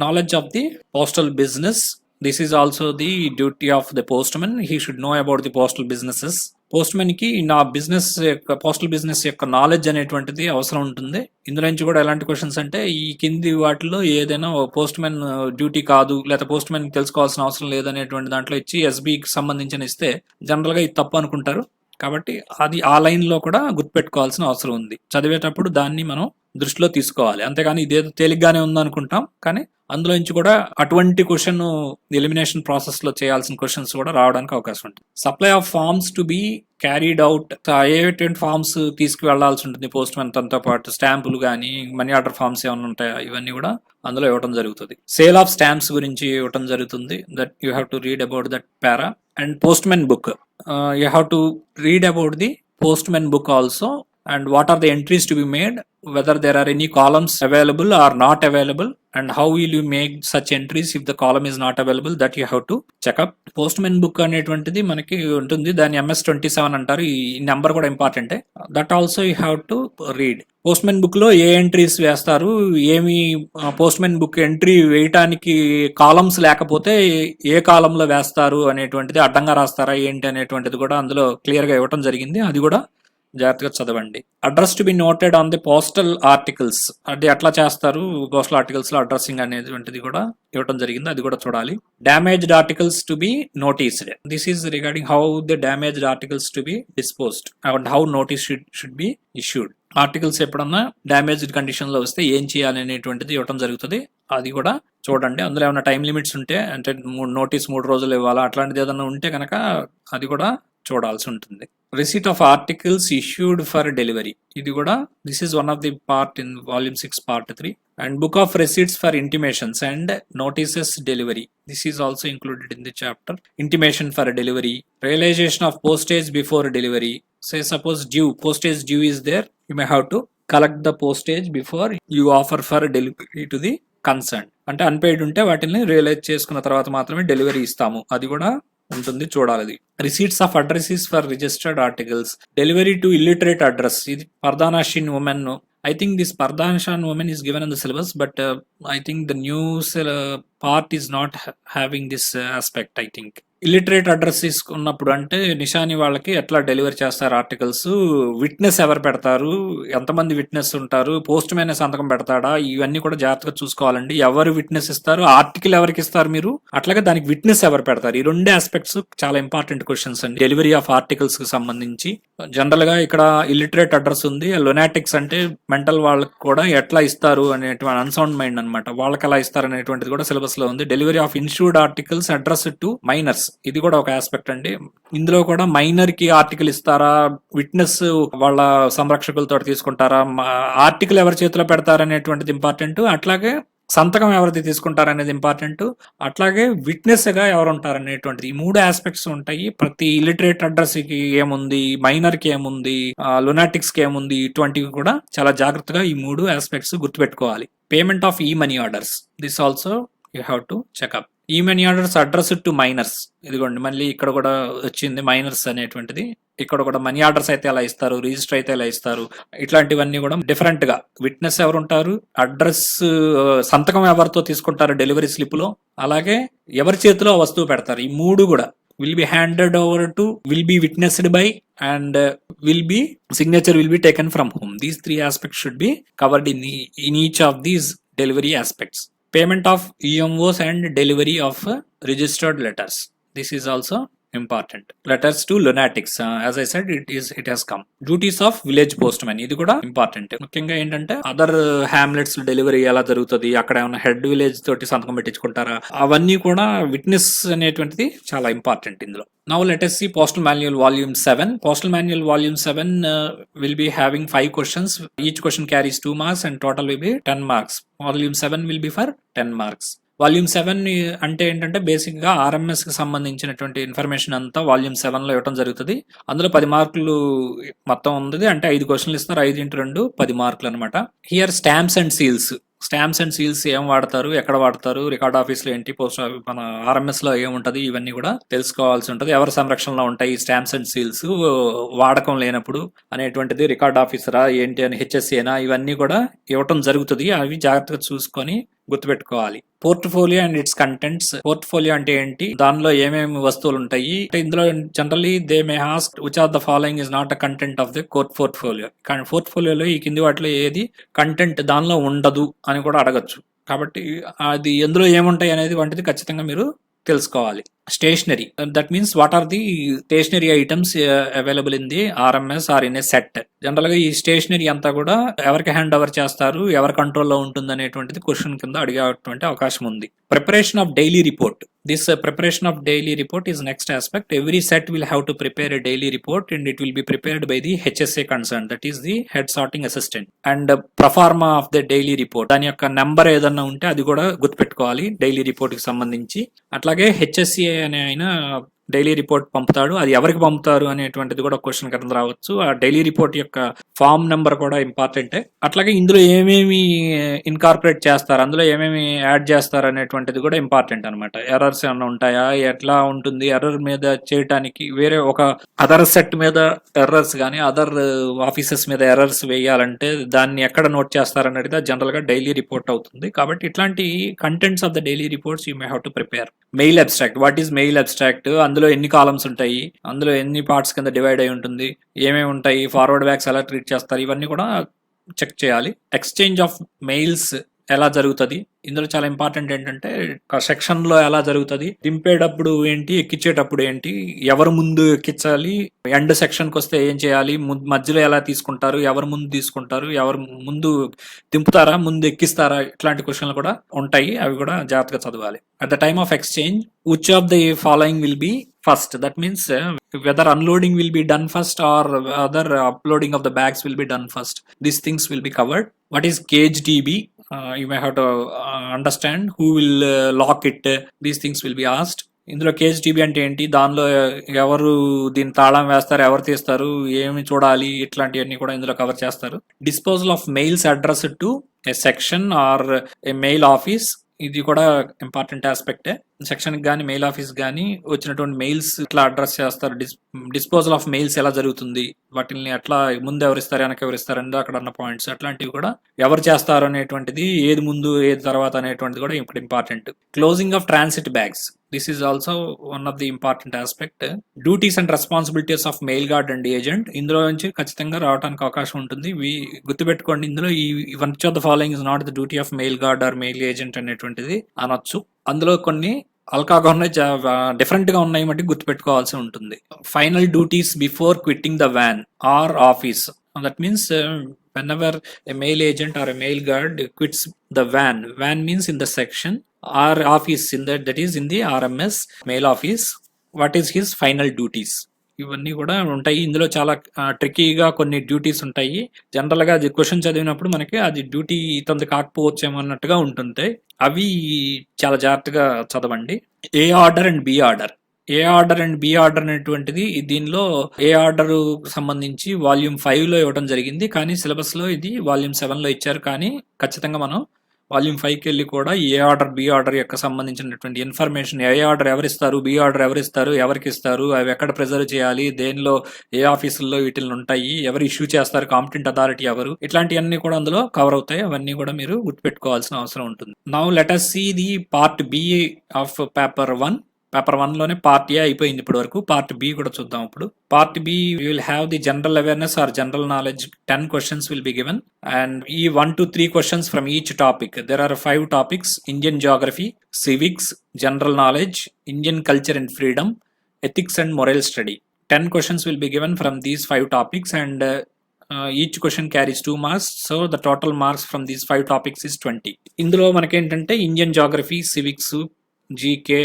Knowledge of the postal business. This is also the duty of the postmen. He should know about the postal businesses. Postmen కి నా బిజినెస్ యొక్క పోస్టల్ బిజినెస్ యొక్క నాలెడ్జ్ అనేటువంటిది అవసరం ఉంటుంది. ఇందులో నుంచి కూడా ఎలాంటి క్వశ్చన్స్ అంటే ఈ కింది వాటిలో ఏదైనా పోస్ట్మెన్ డ్యూటీ కాదు లేదా పోస్ట్మెన్ తెలుసుకోవాల్సిన అవసరం లేదనేటువంటి దాంట్లో ఇచ్చి ఎస్బీకి సంబంధించిన ఇస్తే జనరల్ గా ఇది తప్పు అనుకుంటారు. కాబట్టి అది ఆ లైన్ లో కూడా గుర్తుపెట్టుకోవాల్సిన అవసరం ఉంది. చదివేటప్పుడు దాన్ని మనం దృష్టిలో తీసుకోవాలి. అంతేగాని ఇదేదో తేలిగ్గానే ఉందనుకుంటాం, కానీ అందులో నుంచి కూడా అటువంటి క్వశ్చన్ ఎలిమినేషన్ ప్రాసెస్ లో చేయాల్సిన క్వశ్చన్స్ కూడా రావడానికి అవకాశం ఉంటుంది. Supply of forms to be carried out. ఏటువంటి ఫార్మ్స్ తీసుకువెళ్లాల్సి ఉంటుంది పోస్ట్ మ్యాన్ తనతో పాటు, స్టాంపులు కానీ మనీ ఆర్డర్ ఫార్మ్స్ ఏమైనా ఉంటాయా, ఇవన్నీ కూడా అందులో ఇవ్వడం జరుగుతుంది. సేల్ ఆఫ్ స్టాంప్స్ గురించి ఇవ్వడం జరుగుతుంది. That you have to read about that para. And postmen book, you have to read about the postmen book also, and what are the entries to be made, whether there are any columns available or not available, and how will you make such entries if the column is not available, that you have to check up. Postman book అనేటువంటిది మనకి ఉంటుంది, దాన్ని MS-27 అంటారు. ఈ number కూడా ఇంపార్టెంటే. That also you have to read. Postmen book లో ఏ entries వేస్తారు, ఏమి పోస్ట్మెన్ బుక్ ఎంట్రీ వేయటానికి కాలమ్స్ లేకపోతే ఏ కాలం లో వేస్తారు అనేటువంటిది, అడ్డంగా రాస్తారా ఏంటి అనేటువంటిది కూడా అందులో క్లియర్ గా ఇవ్వడం జరిగింది. అది కూడా జాగ్రత్తగా చదవండి. Address to be noted on the postal articles, అది ఎట్లా చేస్తారు పోస్టల్ ఆర్టికల్స్ లో అడ్రస్సింగ్ అనేటువంటిది కూడా ఇవ్వడం జరిగింది, అది కూడా చూడాలి. Damaged articles to be noticed. This is regarding how the damaged articles to be disposed and how notice should be issued. Articles ఎప్పుడన్నా డ్యామేజ్డ్ కండిషన్ లో వస్తే ఏం చేయాలి అనేటువంటిది ఇవ్వడం జరుగుతుంది, అది కూడా చూడండి. అందులో ఏమైనా టైం లిమిట్స్ ఉంటే, అంటే నోటీస్ 3 రోజులు ఇవ్వాలా, అట్లాంటిది ఏదైనా ఉంటే కనుక అది కూడా చూడాల్సి ఉంటుంది. Receipt of articles issued for delivery, ఇది కూడా this is one of the part in volume 6 part 3. And book of receipts for intimations and notices delivery, this is also included in the chapter. Intimation for delivery, realisation of postage before delivery. Say suppose postage due is there, you may have to collect the postage before you offer for delivery to the concerned. అంటే unpaid ఉంటే వాటిని realise చేసుకున్న తర్వాత మాత్రమే delivery ఇస్తాము, అది కూడా ఉంటుంది, చూడాలి. Receipts of addresses for registered articles, delivery to illiterate address, ఇది పర్దానాషిన్ women. I think this Pardhanshan woman is given in the syllabus, but I think the new part is not having this aspect. I think illiterate address తీసుకున్నప్పుడు అంటే నిషాని వాళ్ళకి ఎట్లా delivery చేస్తారు articles, witness ఎవరు పెడతారు, ఎంతమంది witness ఉంటారు, పోస్ట్ మ్యాన్ సంతకం పెడతాడా, ఇవన్నీ కూడా జాగ్రత్తగా చూసుకోవాలండి. ఎవరు విట్నెస్ ఇస్తారు, ఆర్టికల్ ఎవరికి ఇస్తారు మీరు, అట్లాగే దానికి విట్నెస్ ఎవరు పెడతారు, ఈ రెండే ఆస్పెక్ట్స్ చాలా ఇంపార్టెంట్ క్వశ్చన్స్ అండి డెలివరీ ఆఫ్ ఆర్టికల్స్ కి సంబంధించి. జనరల్ గా ఇక్కడ ఇల్లిటరేట్ అడ్రస్ ఉంది, లొనాటిక్స్ అంటే మెంటల్ వాళ్ళకి కూడా ఎట్లా ఇస్తారు అనేటువంటి అన్సౌండ్ మైండ్ అనమాట, వాళ్ళకి ఎలా ఇస్తారు అనేటువంటిది కూడా సిలబస్ లో ఉంది. Delivery of insured articles address to minors, ఇది కూడా ఒక ఆస్పెక్ట్ అండి. ఇందులో కూడా మైనర్ కి ఆర్టికల్ ఇస్తారా, విట్నెస్ వాళ్ళ సంరక్షకులతో తీసుకుంటారా, ఆర్టికల్ ఎవరి చేతిలో పెడతారు అనేటువంటిది ఇంపార్టెంట్, అట్లాగే సంతకం ఎవరిది తీసుకుంటారు అనేది ఇంపార్టెంట్, అట్లాగే విట్నెస్ గా ఎవరు ఉంటారు అనేటువంటిది, ఈ 3 ఆస్పెక్ట్స్ ఉంటాయి. ప్రతి ఇలిటరేట్ అడ్రస్ కి ఏముంది, మైనర్ కి ఏముంది, లునాటిక్స్ కి ఏముంది, ఇటువంటివి కూడా చాలా జాగ్రత్తగా ఈ 3 ఆస్పెక్ట్స్ గుర్తుపెట్టుకోవాలి. పేమెంట్ ఆఫ్ ఈ money orders, this also you have to checkup. E money orders address to minors. ఇదిగోండి మళ్ళీ ఇక్కడ కూడా వచ్చింది మైనర్స్ అనేటువంటిది. ఇక్కడ కూడా మనీ ఆర్డర్స్ అయితే ఎలా ఇస్తారు, రిజిస్టర్ అయితే ఎలా ఇస్తారు, ఇట్లాంటివన్నీ కూడా డిఫరెంట్ గా. విట్నెస్ ఎవరు ఉంటారు, అడ్రస్ సంతకం ఎవరితో తీసుకుంటారు డెలివరీ స్లిప్ లో, అలాగే ఎవరి చేతిలో ఆ వస్తువు పెడతారు, ఈ మూడు కూడా will be handed over to, will be witnessed by, and will be signature will be taken from whom. These three aspects should be covered in each of these delivery aspects. Payment of EMOs and delivery of registered letters. This is also important. Letters to lunatics, as I said, it has come. Duties of village postman, ఇది కూడా important. ముఖ్యంగా ఏంటంటే other hamlets delivery ఎలా జరుగుతుంది, అక్కడ ఏమైనా head village తోటి సంతకం పెట్టించుకుంటారా, అవన్నీ కూడా విట్నెస్ అనేటువంటిది చాలా ఇంపార్టెంట్ ఇందులో. Now let us see Postal Manual Volume 7. Postal Manual Volume 7 will be having 5 questions. Each question carries 2 marks and total will be 10 marks. Volume 7 will be for 10 marks. Volume 7 అంటే ఏంటంటే basic గా RMS కి సంబంధించినటువంటి information అంతా volume 7 లో ఇవ్వడం జరుగుతుంది. అందులో 10 మార్కులు మొత్తం ఉంది. అంటే 5 క్వశ్చన్లు ఇస్తారు, 5 × 2 10 మార్కులు అనమాట. Here stamps and seals. Stamps and seals ఏం వాడతారు, ఎక్కడ వాడతారు, రికార్డ్ ఆఫీస్ లో ఏంటి, పోస్ట్ మన ఆర్ఎంఎస్ లో ఏముంటది, ఇవన్నీ కూడా తెలుసుకోవాల్సి ఉంటుంది. ఎవరి సంరక్షణలో ఉంటాయి స్టాంప్స్ అండ్ సీల్స్, వాడకం లేనప్పుడు అనేటువంటిది, రికార్డ్ ఆఫీసరా ఏంటి అని, హెచ్ఎస్ఏనా, ఇవన్నీ కూడా ఇవ్వటం జరుగుతుంది. అవి జాగ్రత్తగా చూసుకొని గుర్తుపెట్టుకోవాలి. Portfolio and its contents. Portfolio అంటే ఏంటి, దానిలో ఏమేమి వస్తువులు ఉంటాయి. ఇందులో generally they may ask which of the following is not a content of the portfolio. కానీ పోర్ట్ఫోలియోలో ఈ కింది వాటిలో ఏది కంటెంట్ దానిలో ఉండదు అని కూడా అడగచ్చు. కాబట్టి అది ఎందులో ఏముంటాయి అనేది వంటిది ఖచ్చితంగా మీరు తెలుసుకోవాలి. Stationery, that means what are the stationery items available in the RMS or in a set. General గా ఈ స్టేషనరీ అంతా కూడా ఎవరికి హ్యాండ్ ఓవర్ చేస్తారు, ఎవరి కంట్రోల్లో ఉంటుంది అనేటువంటిది క్వశ్చన్ కింద అడిగేటువంటి అవకాశం ఉంది. Preparation of daily report. This preparation of daily report is next aspect. Every set will have to prepare a daily report and it will be prepared by the HSA concerned, that is the head sorting assistant. And proforma of the daily report, దాని యొక్క number ఏదన్నా ఉంటే అది కూడా గుర్తుపెట్టుకోవాలి daily report కి సంబంధించి. అట్లాగే హెచ్ఎస్ఏ అనే ఆయన డైలీ రిపోర్ట్ పంపుతాడు, అది ఎవరికి పంపుతారు అనేటువంటిది కూడా క్వశ్చన్ కింద రావచ్చు. ఆ డైలీ రిపోర్ట్ యొక్క ఫామ్ నెంబర్ కూడా ఇంపార్టెంట్. అట్లాగే ఇందులో ఏమేమి ఇన్కార్పొరేట్ చేస్తారు, అందులో ఏమేమి యాడ్ చేస్తారు అనేటువంటిది కూడా ఇంపార్టెంట్ అనమాట. ఎర్రర్స్ ఏమైనా ఉంటాయా, ఎట్లా ఉంటుంది, ఎర్రర్ మీద చేయడానికి వేరే ఒక అదర్ సెట్ మీద ఎర్రర్స్ కానీ అదర్ ఆఫీసెస్ మీద ఎర్రర్స్ వేయాలంటే దాన్ని ఎక్కడ నోట్ చేస్తారనేది జనరల్ గా డైలీ రిపోర్ట్ అవుతుంది. కాబట్టి ఇట్లాంటి contents of the daily reports you may have to prepare. Mail abstract. What is mail abstract, అందులో ఎన్ని కాలమ్స్ ఉంటాయి, అందులో ఎన్ని పార్ట్స్ కింద డివైడ్ అయి ఉంటుంది, ఏమేమి ఉంటాయి, ఫార్వర్డ్ బ్యాక్స్ ఎలా ట్రీట్ చేస్తారు, ఇవన్నీ కూడా చెక్ చేయాలి. ఎక్స్చేంజ్ ఆఫ్ మెయిల్స్ ఎలా జరుగుతుంది, ఇందులో చాలా ఇంపార్టెంట్ ఏంటంటే సెక్షన్ లో ఎలా జరుగుతుంది, దింపేటప్పుడు ఏంటి, ఎక్కించేటప్పుడు ఏంటి, ఎవరు ముందు ఎక్కించాలి, ఎండ్ సెక్షన్ కి వస్తే ఏం చేయాలి, మధ్యలో ఎలా తీసుకుంటారు, ఎవరు ముందు తీసుకుంటారు, ఎవరు ముందు దింపుతారా, ముందు ఎక్కిస్తారా, ఇట్లాంటి క్వశ్చన్లు కూడా ఉంటాయి. అవి కూడా జాగ్రత్తగా చదవాలి. At the time of exchange which of the following will be first, that means whether unloading will be done first or other uploading of the bags will be done first. These things will be covered. What is cage DB, you may have to understand who will lock it. These things will be asked. ఇందులో cage TB అంటే ఏంటి, దానిలో ఎవరు దీన్ని తాళం వేస్తారు, ఎవరు తీస్తారు, ఏమి చూడాలి, ఇట్లాంటివన్నీ కూడా ఇందులో కవర్ చేస్తారు. Disposal of mails address to a section or a mail office, ఇది కూడా ఇంపార్టెంట్ ఆస్పెక్టే. సెక్షన్ కానీ మెయిల్ ఆఫీస్ కానీ వచ్చినటువంటి మెయిల్స్ ఎట్లా అడ్రస్ చేస్తారు, డిస్పోజల్ ఆఫ్ మెయిల్స్ ఎలా జరుగుతుంది, వాటిని అట్లా ముందు ఎవరిస్తారు, వెనక ఎవరిస్తారు అనేది అక్కడ ఉన్న పాయింట్స్, అట్లాంటివి కూడా ఎవరు చేస్తారు అనేటువంటిది, ఏది ముందు ఏది తర్వాత అనేటువంటిది కూడా ఇప్పుడు important. Closing of transit bags, this is also one of the important aspect. Duties and responsibilities of mail gourd and agent, ఇందులో నుంచి ఖచ్చితంగా రావడానికి అవకాశం ఉంటుంది. గుర్తుపెట్టుకోండి, ఇందులో ఈ one of the following is not the duty of mail gourd are mail agent అనేటువంటిది అనొచ్చు. అందులో కొన్ని అల్కాగా ఉన్నాయి, డిఫరెంట్ గా ఉన్నాయి, మట్టి గుర్తుపెట్టుకోవాల్సి ఉంటుంది. Final duties before quitting the van or office, that means whenever a mail agent or a mail guard quits the van means in the section or office in that is in the RMS mail office, what is his final duties, ఇవన్నీ కూడా ఉంటాయి. ఇందులో చాలా ట్రికీగా కొన్ని duties ఉంటాయి. General గా అది question చదివినప్పుడు మనకి అది డ్యూటీ ఇతంది కాకపోవచ్చేమో అన్నట్టుగా ఉంటుంది. అవి చాలా జాగ్రత్తగా చదవండి. A order and B order. A order and B order అనేటువంటిది దీనిలో ఏ ఆర్డర్ సంబంధించి వాల్యూమ్ 5 లో ఇవ్వడం జరిగింది, కానీ సిలబస్ లో ఇది వాల్యూమ్ 7 లో ఇచ్చారు. కానీ ఖచ్చితంగా మనం వాల్యూమ్ 5కి వెళ్ళి కూడా ఏ ఆర్డర్ బి ఆర్డర్ యొక్క సంబంధించినటువంటి ఇన్ఫర్మేషన్, ఏ ఆర్డర్ ఎవరిస్తారు, బి ఆర్డర్ ఎవరిస్తారు, ఎవరికి ఇస్తారు, అవి ఎక్కడ ప్రిజర్వ్ చేయాలి, దేనిలో ఏ ఆఫీసుల్లో వీటిని ఉంటాయి, ఎవరు ఇష్యూ చేస్తారు, కాంపిటెంట్ అథారిటీ ఎవరు, ఇట్లాంటివన్నీ కూడా అందులో కవర్ అవుతాయి. అవన్నీ కూడా మీరు గుర్తుపెట్టుకోవాల్సిన అవసరం ఉంటుంది. Now let us see the part B of paper 1. Paper 1 లోనే పార్ట్ ఏ అయిపోయింది ఇప్పటి వరకు. పార్ట్ బి కూడా చూద్దాం ఇప్పుడు. Part B will have the general awareness or general knowledge. 10 questions will be given and 1 to 3 questions from each topic. There are 5 topics: Indian geography, civics, general knowledge, Indian culture and freedom, ethics and moral study. 10 questions will be given from these 5 topics and each question carries 2 marks. So the total marks from these 5 topics is 20. ఇందులో మనకేంటంటే Indian geography, civics, GK,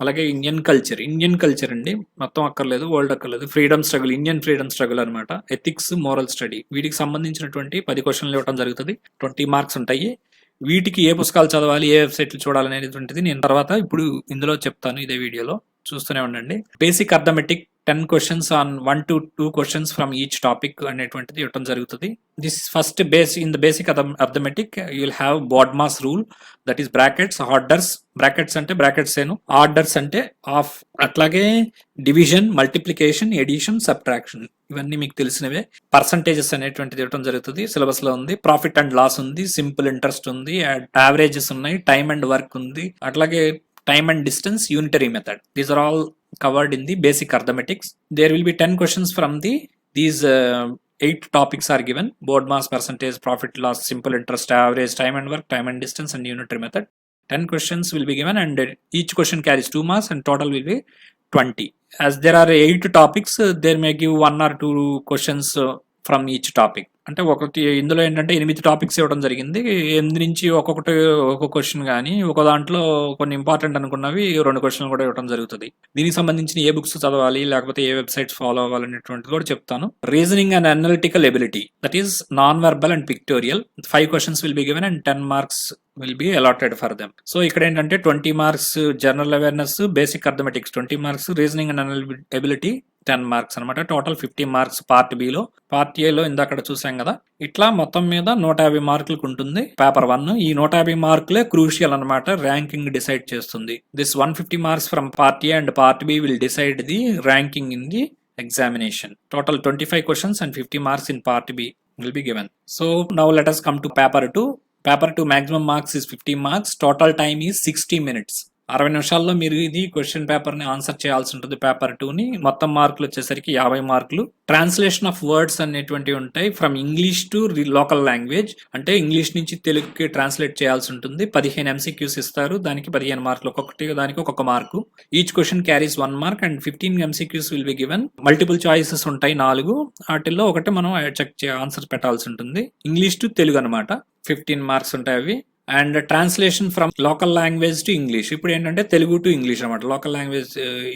అలాగే Indian culture అండి, మొత్తం అక్కర్లేదు, world అక్కర్లేదు, freedom struggle, Indian freedom struggle అనమాట, ethics, moral study, వీటికి సంబంధించినటువంటి 10 క్వశ్చన్లు ఇవ్వడం జరుగుతుంది. 20 మార్క్స్ ఉంటాయి. వీటికి ఏ పుస్తకాలు చదవాలి, ఏ వెబ్సైట్లు చూడాలనేటువంటిది నేను తర్వాత ఇప్పుడు ఇందులో చెప్తాను, ఇదే వీడియోలో చూస్తూనే ఉండండి. Basic arithmetic 10 questions on 1 to 2 questions from each topic అనేటువంటిది ఇవ్వడం జరుగుతుంది. This first in the basic arithmetic you will have BODMAS rule, that is brackets, orders, brackets అంటే బ్రాకెట్స్ ఏను, ఆర్డర్స్ అంటే ఆఫ్, అట్లాగే డివిజన్, మల్టిప్లికేషన్, ఎడిషన్, సబ్ట్రాక్షన్, ఇవన్నీ మీకు తెలిసినవే. Percentages అనేటువంటిది ఇవ్వడం జరుగుతుంది, సిలబస్ లో ఉంది. ప్రాఫిట్ అండ్ లాస్ ఉంది, సింపుల్ ఇంట్రెస్ట్ ఉంది, యావరేజెస్ ఉన్నాయి, టైమ్ అండ్ వర్క్ ఉంది, అట్లాగే time and distance, unitary method. These are all covered in the basic arithmetics. There will be 10 questions from these 8 topics are given: board mass, percentage, profit loss, simple interest, average, time and work, time and distance, and unitary method. 10 questions will be given and each question carries 2 marks and total will be 20. As there are 8 topics, there may give 1 or 2 questions from each topic. అంటే ఒకటి ఇందులో ఏంటంటే 8 topics ఇవ్వడం జరిగింది. 8 నుంచి ఒక్కొక్క question కానీ, ఒక దాంట్లో కొన్ని ఇంపార్టెంట్ అనుకున్నవి 2 క్వశ్చన్లు కూడా ఇవ్వడం జరుగుతుంది. దీనికి సంబంధించిన ఏ బుక్స్ చదవాలి, లేకపోతే ఏ వెబ్సైట్స్ ఫాలో అవ్వాలనేటువంటిది కూడా చెప్తాను. Reasoning and analytical ability, that is non verbal and pictorial. 5 questions will be given and 10 marks will be allotted for them. So ఇక్కడ ఏంటంటే 20 marks general awareness, basic arithmetics 20 marks, reasoning and ability 10 marks అనమాట. Total 50 marks part బిలో. Part ఏలో ఇందాక చూసాం కదా, ఇట్లా మొత్తం మీద 150 మార్కులకు ఉంటుంది పేపర్ 1. ఈ 150 మార్కులే క్రూషియల్ అనమాట, ర్యాంకింగ్ డిసైడ్ చేస్తుంది. This 150 marks from part A and part B will decide the ranking in the examination. Total 25 questions and 50 marks in part B will be given. So now let us come to paper 2. Paper 2 maximum marks is 50 marks. Total time is 60 minutes. 60 నిమిషాల్లో మీరు ఇది question paper ని answer చేయాల్సి ఉంటుంది. Paper 2ని మొత్తం మార్కులు వచ్చేసరికి 50 మార్కులు. ట్రాన్స్లేషన్ ఆఫ్ వర్డ్స్ అనేటువంటివి ఉంటాయి from English to local language, అంటే ఇంగ్లీష్ నుంచి తెలుగుకి ట్రాన్స్లేట్ చేయాల్సి ఉంటుంది. 15 MCQs ఇస్తారు, దానికి 15 మార్కులు, ఒక్కొక్కటి దానికి ఒక్కొక్క mark. Each question carries 1 mark and 15 MCQs will be given. Multiple choices ఉంటాయి 4, వాటిల్లో ఒకటి మనం ఆన్సర్ పెట్టాల్సి ఉంటుంది. ఇంగ్లీష్ టు తెలుగు అనమాట. 15 మార్క్స్ ఉంటాయి అవి. And translation from local language to English, ఇప్పుడు ఏంటంటే తెలుగు టు ఇంగ్లీష్ అనమాట. Local language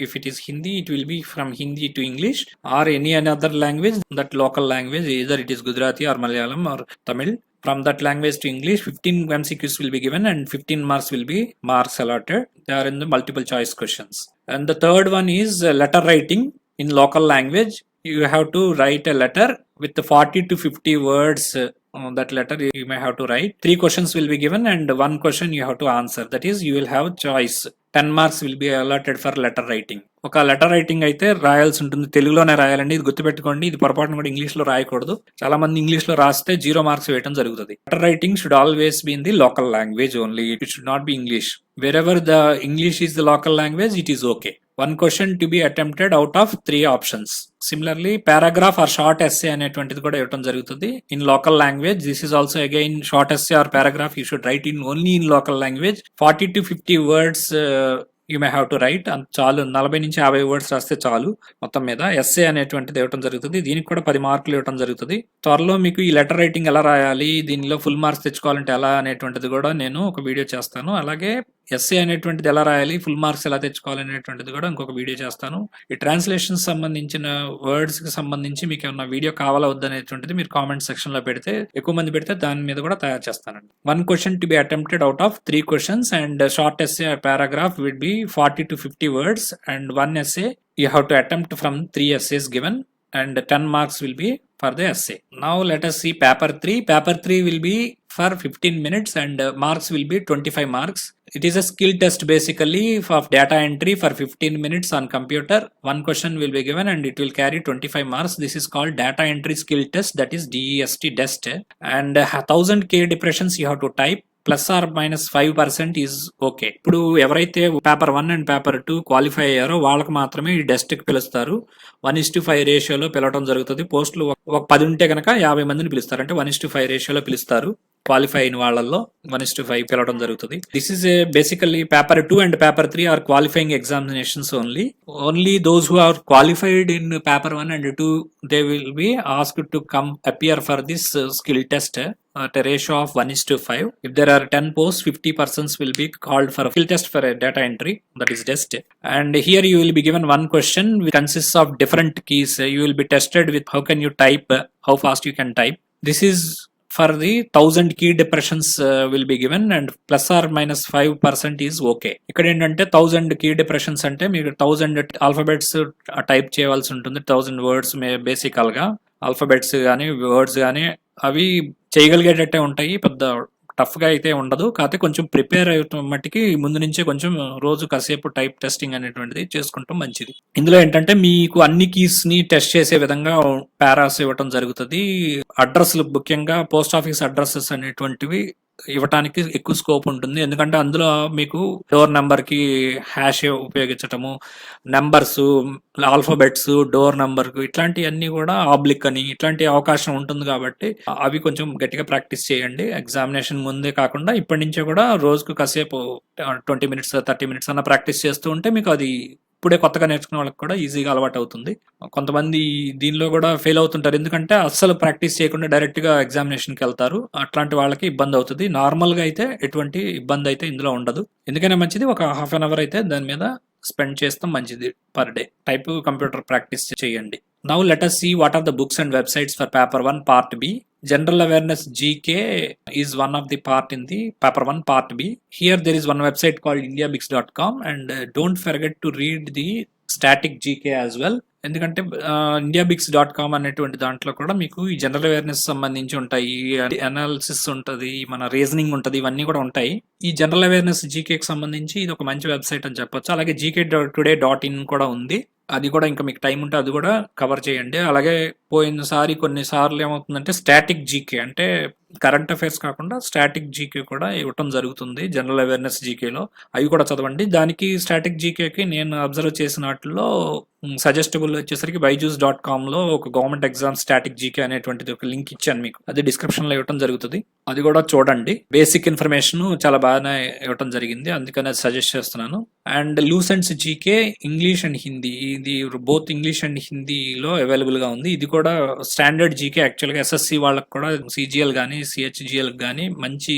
if it is Hindi, it will be from Hindi to English or any another language that local language, either it is Gujarati or Malayalam or Tamil. From that language to English, 15 MCQs will be given and 15 marks will be marks allotted. They are in the multiple choice questions. And the third one is letter writing in local language. You have to write a letter with 40 to 50 words. That letter you may have to write. 3 questions will be given and 1 question you have to answer. That is, you will have choice. 10 marks will be allotted for letter writing. ఒక letter writing అయితే రాయాల్సి ఉంటుంది, తెలుగులోనే రాయాలండి, ఇది గుర్తుపెట్టుకోండి. ఇది పొరపాటున కూడా ఇంగ్లీష్ లో రాయకూడదు. చాలా మంది ఇంగ్లీష్ లో రాస్తే 0 మార్క్స్ వేయడం జరుగుతుంది. Letter writing should always be in the local language only. It should not be English. Wherever the English is the local language, it is okay. 1 question to be attempted out of 3 options. Similarly, paragraph or short essay అనేటువంటిది కూడా ఇవ్వడం జరుగుతుంది in local language. This is also again short essay or paragraph you should write in only in local language. 40 to 50 words you may have to write. చాలు, 40 నుంచి 50 words రాస్తే చాలు. మొత్తం మీద ఎస్ఏ అనేటువంటిది ఇవ్వడం జరుగుతుంది. దీనికి కూడా 10 మార్కులు ఇవ్వడం జరుగుతుంది. త్వరలో మీకు ఈ లెటర్ రైటింగ్ ఎలా రాయాలి, దీనిలో ఫుల్ మార్క్స్ తెచ్చుకోవాలంటే ఎలా అనేటువంటిది కూడా నేను ఒక వీడియో చేస్తాను. అలాగే ఎస్ఏ అనేటువంటిది ఎలా రాయాలి, ఫుల్ మార్క్స్ ఎలా తెచ్చుకోవాలి అనేటువంటిది కూడా ఇంకొక వీడియో చేస్తాను. ఈ ట్రాన్స్లేషన్ సంబంధించిన వర్డ్స్ కి సంబంధించి మీకు ఏమన్నా వీడియో కావాలా వద్దనేటువంటిది మీరు కామెంట్ సెక్షన్ లో పెడితే, ఎక్కువ మంది పెడితే దాని మీద కూడా తయారు చేస్తానండి. 1 question to be attempted out of 3 questions and short essay or paragraph will be 40 to 50 words and 1 essay you have to attempt from 3 essays given and 10 marks will be for the essay. Now let us see paper 3. Paper 3 will be for 15 minutes and marks will be 25 marks. It is a skill test basically of data entry for 15 minutes on computer. One question will be given and it will carry 25 marks. This is called data entry skill test, that is DEST test. And 1000 K depressions you have to type. Plus or minus 5% is okay. ఇప్పుడు ఎవరైతే paper 1 and paper 2 qualify అయ్యారో వాళ్ళకి మాత్రమే ఈ డెస్ట్కి పిలుస్తారు. 1:5 రేషియోలో పిలవడం జరుగుతుంది. పోస్టులు ఒక 10 ఉంటే కనుక 50 మందిని పిలుస్తారు. అంటే 1:5 రేషియోలో పిలుస్తారు. క్వాలిఫై అయిన వాళ్ళల్లో 1:5 పిలవడం జరుగుతుంది. This is basically paper 2 and paper 3 are qualifying examinations only. Only those who are qualified in paper 1 and 2 they will be asked to come appear for this skill test at a ratio of 1:5. If there are 10 posts, 50 persons will be called for a skill test for a data entry, that is test. And here you will be given one question which consists of different keys. You will be tested with how can you type, how fast you can type. This is for the 1000 key depressions will be given and plus or minus 5% is okay. ఇక్కడ ఏంటంటే 1000 key depressions అంటే మీరు 1000 alphabets type చేయవలసి ఉంటుంది. 1000 words బేసికల్ గా alphabets కానీ words కానీ అవి చేయగలిగేటట్టే ఉంటాయి. పెద్ద టఫ్ గా అయితే ఉండదు. కాకపోతే కొంచెం ప్రిపేర్ అయ్యే మట్టికి ముందు నుంచే కొంచెం రోజు కాసేపు టైప్ టెస్టింగ్ అనేటువంటిది చేసుకుంటాం మంచిది. ఇందులో ఏంటంటే మీకు అన్ని కీస్ ని టెస్ట్ చేసే విధంగా పారాస్ ఇవ్వటం జరుగుతుంది. అడ్రస్లు ముఖ్యంగా పోస్ట్ ఆఫీస్ అడ్రసెస్ అనేటువంటివి ఇవ్వటానికి ఎక్కువ స్కోప్ ఉంటుంది. ఎందుకంటే అందులో మీకు డోర్ నెంబర్ కి హ్యాష్ ఉపయోగించటము, నెంబర్స్, ఆల్ఫాబెట్స్, డోర్ నెంబర్ ఇట్లాంటివన్నీ కూడా ఆబ్లిక్ అని ఇట్లాంటి అవకాశం ఉంటుంది. కాబట్టి అవి కొంచెం గట్టిగా ప్రాక్టీస్ చేయండి. ఎగ్జామినేషన్ ముందే కాకుండా ఇప్పటి నుంచే కూడా రోజుకు కాసేపు 20 minutes 30 minutes అన్న ప్రాక్టీస్ చేస్తూ ఉంటే మీకు అది ఇప్పుడే కొత్తగా నేర్చుకునే వాళ్ళకి కూడా ఈజీగా అలవాటు అవుతుంది. కొంతమంది దీనిలో కూడా ఫెయిల్ అవుతుంటారు. ఎందుకంటే అస్సలు ప్రాక్టీస్ చేయకుండా డైరెక్ట్ గా ఎగ్జామినేషన్కి వెళ్తారు. అట్లాంటి వాళ్ళకి ఇబ్బంది అవుతుంది. నార్మల్ గా అయితే ఎటువంటి ఇబ్బంది అయితే ఇందులో ఉండదు. ఎందుకైనా మంచిది ఒక హాఫ్ అన్ అవర్ అయితే దాని మీద స్పెండ్ చేస్తాం మంచిది per day. Type computer practice చేయండి. Now let us see what are the books and websites for paper 1 part B. General awareness GK is one of the part in the paper 1 part B. Here there is one website called indiabix.com and don't forget to read the static GK as well. ఎందుకంటే indiabix.com అనేటువంటి దాంట్లో కూడా మీకు ఈ general awareness సంబంధించి ఉంటాయి, analysis ఉంటుంది, మన రీజనింగ్ ఉంటుంది, ఇవన్నీ కూడా ఉంటాయి. ఈ జనరల్ అవేర్నెస్ జీకేకి సంబంధించి ఇది ఒక మంచి వెబ్సైట్ అని చెప్పొచ్చు. అలాగే gk.today.in కూడా ఉంది. అది కూడా ఇంకా మీకు టైం ఉంటే అది కూడా కవర్ చేయండి. అలాగే పోయినసారి కొన్నిసార్లు ఏమవుతుందంటే స్టాటిక్ జీకే అంటే కరెంట్ అఫైర్స్ కాకుండా స్టాటిక్ జీకే కూడా ఇవ్వటం జరుగుతుంది జనరల్ అవేర్నెస్ జీకేలో. అవి కూడా చదవండి. దానికి స్టాటిక్ జీకేకి నేను అబ్జర్వ్ చేసిన వాటిలో సజెస్టబుల్ వచ్చేసరికి byju's.com లో ఒక గవర్నమెంట్ ఎగ్జామ్ స్టాటిక్ జీకే అనేటువంటిది ఒక లింక్ ఇచ్చాను మీకు. అది డిస్క్రిప్షన్ లో ఇవ్వడం జరుగుతుంది. అది కూడా చూడండి. బేసిక్ ఇన్ఫర్మేషన్ చాలా బాగానే ఇవ్వడం జరిగింది, అందుకని అది సజెస్ట్ చేస్తున్నాను. And Lucent's GK English and Hindi, ఇది బోత్ ఇంగ్లీష్ అండ్ హిందీలో అవైలబుల్ గా ఉంది. ఇది కూడా స్టాండర్డ్ జీకే. యాక్చువల్ గా ఎస్ఎస్సి వాళ్ళకి కూడా సిజిఎల్ కానీ సిహెచ్జిఎల్ కానీ మంచి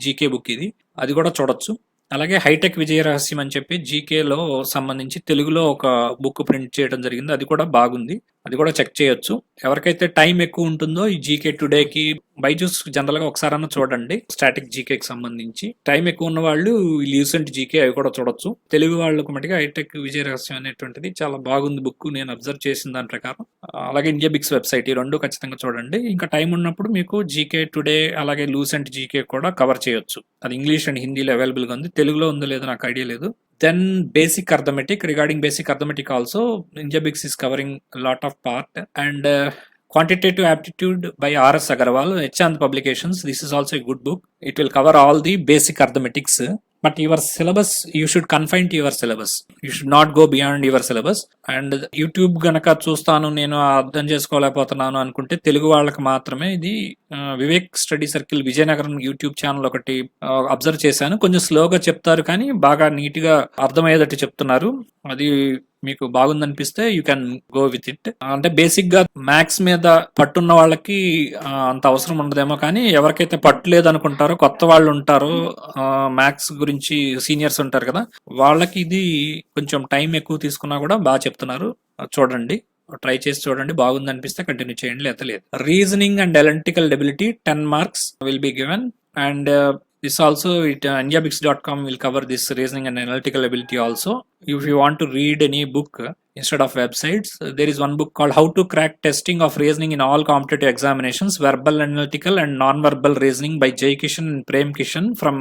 జీకే బుక్ ఇది. అది కూడా చూడొచ్చు. అలాగే హైటెక్ విజయ రహస్యం అని చెప్పి జీకేలో సంబంధించి తెలుగులో ఒక బుక్ ప్రింట్ చేయడం జరిగింది. అది కూడా బాగుంది. అది కూడా చెక్ చేయొచ్చు. ఎవరికైతే టైం ఎక్కువ ఉంటుందో ఈ జీకే టుడేకి బైజూస్ జనరల్ గా ఒకసారన్నా చూడండి. స్టాటిక్ జీకేకి సంబంధించి టైం ఎక్కువ ఉన్న వాళ్ళు లీసెంట్ జీకే అవి కూడా చూడొచ్చు. తెలుగు వాళ్ళకు మటుగా హైటెక్ విజయ రహస్యం అనేటువంటిది చాలా బాగుంది బుక్, నేను అబ్జర్వ్ చేసిన దాని ప్రకారం. అలాగే ఇండియా బిక్స్ వెబ్సైట్, ఈ రెండు ఖచ్చితంగా చూడండి. ఇంకా టైం ఉన్నప్పుడు మీకు జీకే టుడే అలాగే లూసెంట్ జీకే కూడా కవర్ చేయొచ్చు. అది ఇంగ్లీష్ అండ్ హిందీలో అవైలబుల్ గా ఉంది. తెలుగులో ఉందో లేదో నాకు ఐడియా లేదు. Then basic arithmetic. Regarding basic arithmetic also, Indiabix is covering a lot of part. And Quantitative Aptitude by R.S. Agarwal, Chand Publications. This is also a good book. It will cover all the basic arithmetics. But your syllabus, you should confine to your syllabus. You should not go beyond your syllabus. And YouTube గనక చూస్తాను నేను అర్థం చేసుకోలేకపోతున్నాను అనుకుంటే తెలుగు వాళ్ళకి మాత్రమే ఇది Vivek study circle Vizianagaram YouTube channel ఒకటి observe చేశాను. కొంచెం స్లోగా చెప్తారు కానీ బాగా నీట్ గా అర్థమయ్యేటట్టు చెప్తున్నారు. అది మీకు బాగుందనిపిస్తే you can go with it. అంటే బేసిక్ గా మ్యాథ్స్ మీద పట్టున్న వాళ్ళకి అంత అవసరం ఉండదేమో, కానీ ఎవరికైతే పట్టు లేదనుకుంటారో, కొత్త వాళ్ళు ఉంటారో, మ్యాథ్స్ గురించి సీనియర్స్ ఉంటారు కదా, వాళ్ళకి ఇది కొంచెం టైం ఎక్కువ తీసుకున్నా కూడా బాగా చెప్తున్నారు. చూడండి, ట్రై చేసి చూడండి. బాగుంది అనిపిస్తే కంటిన్యూ చేయండి, లేకపోతే లేదు. Reasoning and analytical ability 10 marks will be given. And this also, indiabix.com will cover this reasoning and analytical ability also. If you want to read any book, instead of websites. There is one book called How to Crack Testing of Reasoning in All Competitive Examinations, Verbal, Analytical and Non-Verbal Reasoning by Jay Kishan and Prem Kishan from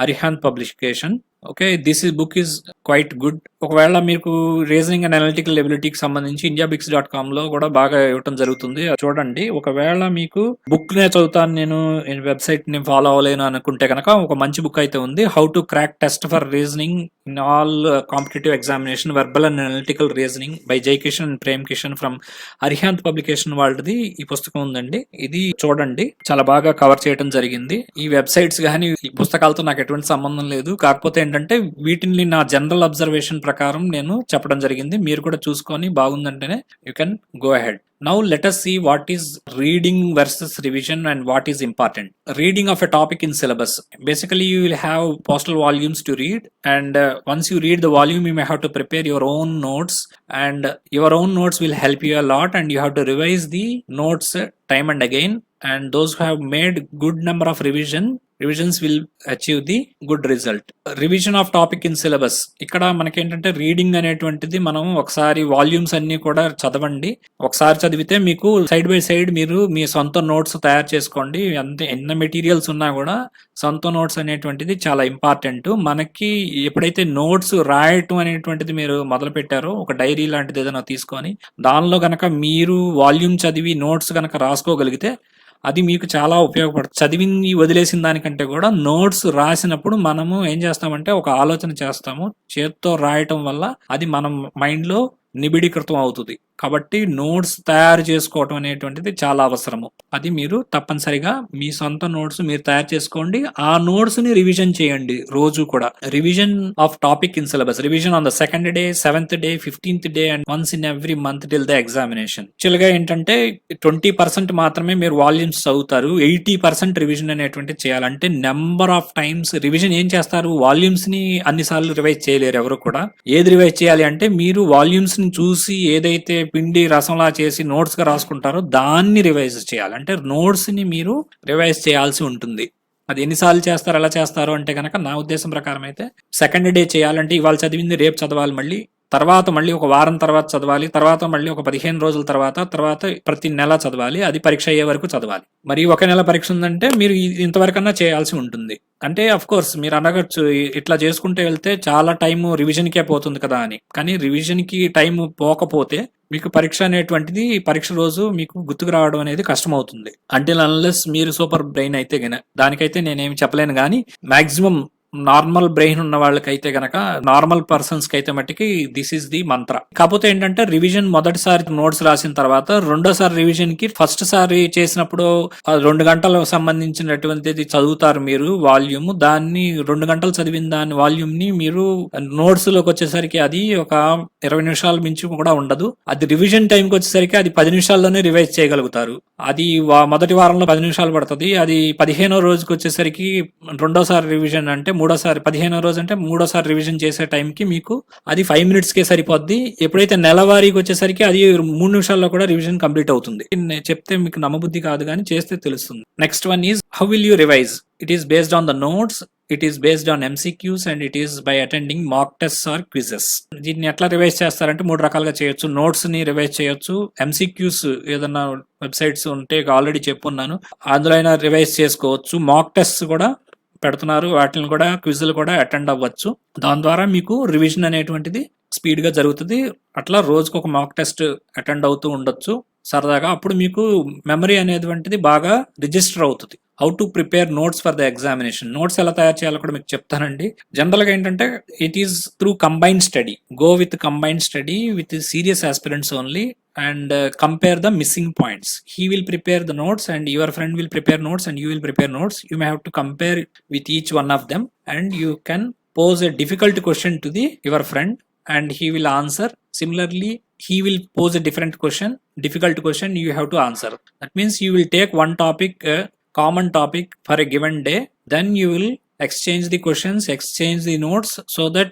Arihant Publication. Okay, this book is quite good. ఒకవేళ మీకు reasoning and analytical ఎబిలిటీకి సంబంధించి indiabooks.com లో కూడా బాగా ఇవ్వటం జరుగుతుంది, చూడండి. ఒకవేళ మీకు బుక్ నే చదువుతాను నేను, వెబ్సైట్ ని ఫాలో అవ్వలేను అనుకుంటే కనుక ఒక మంచి బుక్ అయితే ఉంది, how to crack test for reasoning in all competitive examination verbal and analytical reasoning by Jai Kishan and Prem Kishan from Arihant publication వాళ్ళది ఈ పుస్తకం ఉందండి. ఇది చూడండి, చాలా బాగా కవర్ చేయడం జరిగింది. ఈ వెబ్సైట్స్ కానీ ఈ పుస్తకాలతో నాకు ఎటువంటి సంబంధం లేదు, కాకపోతే ఏంటంటే వీటిని నా జనరల్ అబ్జర్వేషన్ ప్రకారం నేను చెప్పడం జరిగింది. మీరు కూడా చూసుకొని బాగుందంటేనే you can go ahead. Now let us see what is reading versus revision and what is important. Reading of a topic in syllabus. Basically you will have postal volumes to read, and once you read the volume you may have to prepare your own notes, and your own notes will help you a lot, and you have to revise the notes time and again, and those who have made good number of revisions will achieve the good result. Revision of topic in syllabus. ఇక్కడ మనకేంటంటే reading అనేటువంటిది మనం ఒకసారి volumes అన్ని కూడా చదవండి. ఒకసారి చదివితే మీకు సైడ్ బై సైడ్ మీరు మీ సొంత నోట్స్ తయారు చేసుకోండి. అంతే, ఎన్ని మెటీరియల్స్ ఉన్నా కూడా సొంత నోట్స్ అనేటువంటిది చాలా ఇంపార్టెంట్. మనకి ఎప్పుడైతే నోట్స్ రాయటం అనేటువంటిది మీరు మొదలు పెట్టారో, ఒక డైరీ లాంటిది ఏదైనా తీసుకొని దానిలో గనక మీరు వాల్యూమ్ చదివి నోట్స్ గనక రాసుకోగలిగితే అది మీకు చాలా ఉపయోగపడుతుంది. చదివింది వదిలేసిన దానికంటే కూడా నోట్స్ రాసినప్పుడు మనము ఏం చేస్తామంటే ఒక ఆలోచన చేస్తాము, చేత్తో రాయటం వల్ల అది మనం మైండ్ లో నిబిడీకృతం అవుతుంది. కాబట్టి నోట్స్ తయారు చేసుకోవటం అనేటువంటిది చాలా అవసరము. అది మీరు తప్పనిసరిగా మీ సొంత నోట్స్ మీరు తయారు చేసుకోండి. ఆ నోట్స్ ని రివిజన్ చేయండి రోజు కూడా. Revision of topic in syllabus. Revision on the 2nd day, 7th day, 15th day and once in every month till the examination. Actual గా ఏంటంటే 20% మాత్రమే మీరు వాల్యూమ్స్ చదువుతారు, 80% రివిజన్ అనేటువంటి చేయాలంటే నెంబర్ ఆఫ్ టైమ్స్ రివిజన్ ఏం చేస్తారు, వాల్యూమ్స్ ని అన్నిసార్లు రివైజ్ చేయలేరు ఎవరు కూడా. ఏది రివైజ్ చేయాలి అంటే మీరు వాల్యూమ్స్ ని చూసి ఏదైతే పిండి రసంలా చేసి నోట్స్ గా రాసుకుంటారో దాన్ని రివైజ్ చేయాలి. అంటే నోట్స్ ని మీరు రివైజ్ చేయాల్సి ఉంటుంది. అది ఎన్నిసార్లు చేస్తారు, ఎలా చేస్తారు అంటే కనుక నా ఉద్దేశం ప్రకారం అయితే 2nd డే చేయాలంటే ఇవాళ చదివింది రేపు చదవాలి, మళ్ళీ ఒక వారం తర్వాత చదవాలి, తర్వాత మళ్ళీ ఒక 15 రోజుల తర్వాత ప్రతి నెల చదవాలి, అది పరీక్ష అయ్యే వరకు చదవాలి. మరి ఒక నెల పరీక్ష ఉందంటే మీరు ఇంతవరకన్నా చేయాల్సి ఉంటుంది. అంటే అఫ్ కోర్స్ మీరు అనగచ్చు ఇట్లా చేసుకుంటే వెళ్తే చాలా టైం రివిజన్కే పోతుంది కదా అని. కానీ రివిజన్ కి టైం పోకపోతే మీకు పరీక్ష అనేటువంటిది పరీక్ష రోజు మీకు గుర్తుకు రావడం అనేది కష్టం అవుతుంది. అంటిల్ అన్లెస్ మీరు సూపర్ బ్రెయిన్ అయితే దానికైతే నేనేమి చెప్పలేను. కానీ మాక్సిమం నార్మల్ బ్రెయిన్ ఉన్న వాళ్ళకైతే గనక, నార్మల్ పర్సన్స్ కి అయితే మట్టికి దిస్ ఇస్ ది మంత్ర. కాకపోతే ఏంటంటే రివిజన్ మొదటిసారి నోట్స్ రాసిన తర్వాత రెండోసారి రివిజన్ కి ఫస్ట్ సారి చేసినప్పుడు 2 గంటలకు సంబంధించినటువంటిది చదువుతారు మీరు వాల్యూమ్. దాన్ని 2 గంటలు చదివిన దాని వాల్యూమ్ ని మీరు నోట్స్ లోకి వచ్చేసరికి అది ఒక 20 నిమిషాల మించి కూడా ఉండదు. అది రివిజన్ టైంకి వచ్చేసరికి అది 10 నిమిషాల్లోనే రివైజ్ చేయగలుగుతారు. అది మొదటి వారంలో 10 నిమిషాలు పడుతుంది. అది 15వ రోజుకి వచ్చేసరికి రెండోసారి రివిజన్ అంటే 15వ రోజు అంటే మూడోసారి రివిజన్ చేసే టైంకి మీకు అది 5 minutes కే సరిపోద్ది. ఎప్పుడైతే నెలవారీకి వచ్చేసరికి అది 3 నిమిషాల్లో కూడా రివిజన్ కంప్లీట్ అవుతుంది. నేను చెప్తే మీకు నమ్మబుద్ధి కాదు, కానీ చేస్తే తెలుస్తుంది. Next one is how will you revise. It is based on the notes, it is based on MCQs and it is by attending mock test or quizzes. దీన్ని ఎట్లా రివైజ్ చేస్తారంటే 3 రకాలుగా చేయొచ్చు. నోట్స్ ని రివైజ్ చేయొచ్చు, MCQs ఏదన్నా websites ఉంటే already చెప్పున్నాను అందులో అయినా రివైజ్ చేసుకోవచ్చు, మాక్ టెస్ట్ కూడా పెడుతున్నారు, వాటిని కూడా క్విజ్లు కూడా అటెండ్ అవ్వచ్చు. దాని ద్వారా మీకు రివిజన్ అనేటువంటిది స్పీడ్ గా జరుగుతుంది. అట్లా రోజుకు ఒక మాక్ టెస్ట్ అటెండ్ అవుతూ ఉండొచ్చు సరదాగా. అప్పుడు మీకు మెమరీ అనేటువంటిది బాగా రిజిస్టర్ అవుతుంది. How to prepare notes for the examination. Notes ఎలా తయారు చేయాలో కూడా మీకు చెప్తానండి. జనరల్ గా ఏంటంటే it is through combined study. Go with combined study with serious aspirants only and compare the missing points. He will prepare the notes and your friend will prepare notes and you will prepare notes. You may have to compare with each one of them, and you can pose a difficult question to your friend and he will answer. Similarly, he will pose a difficult question, you have to answer. That means you will take one topic, common topic for a given day, then you will exchange the questions, exchange the notes, so that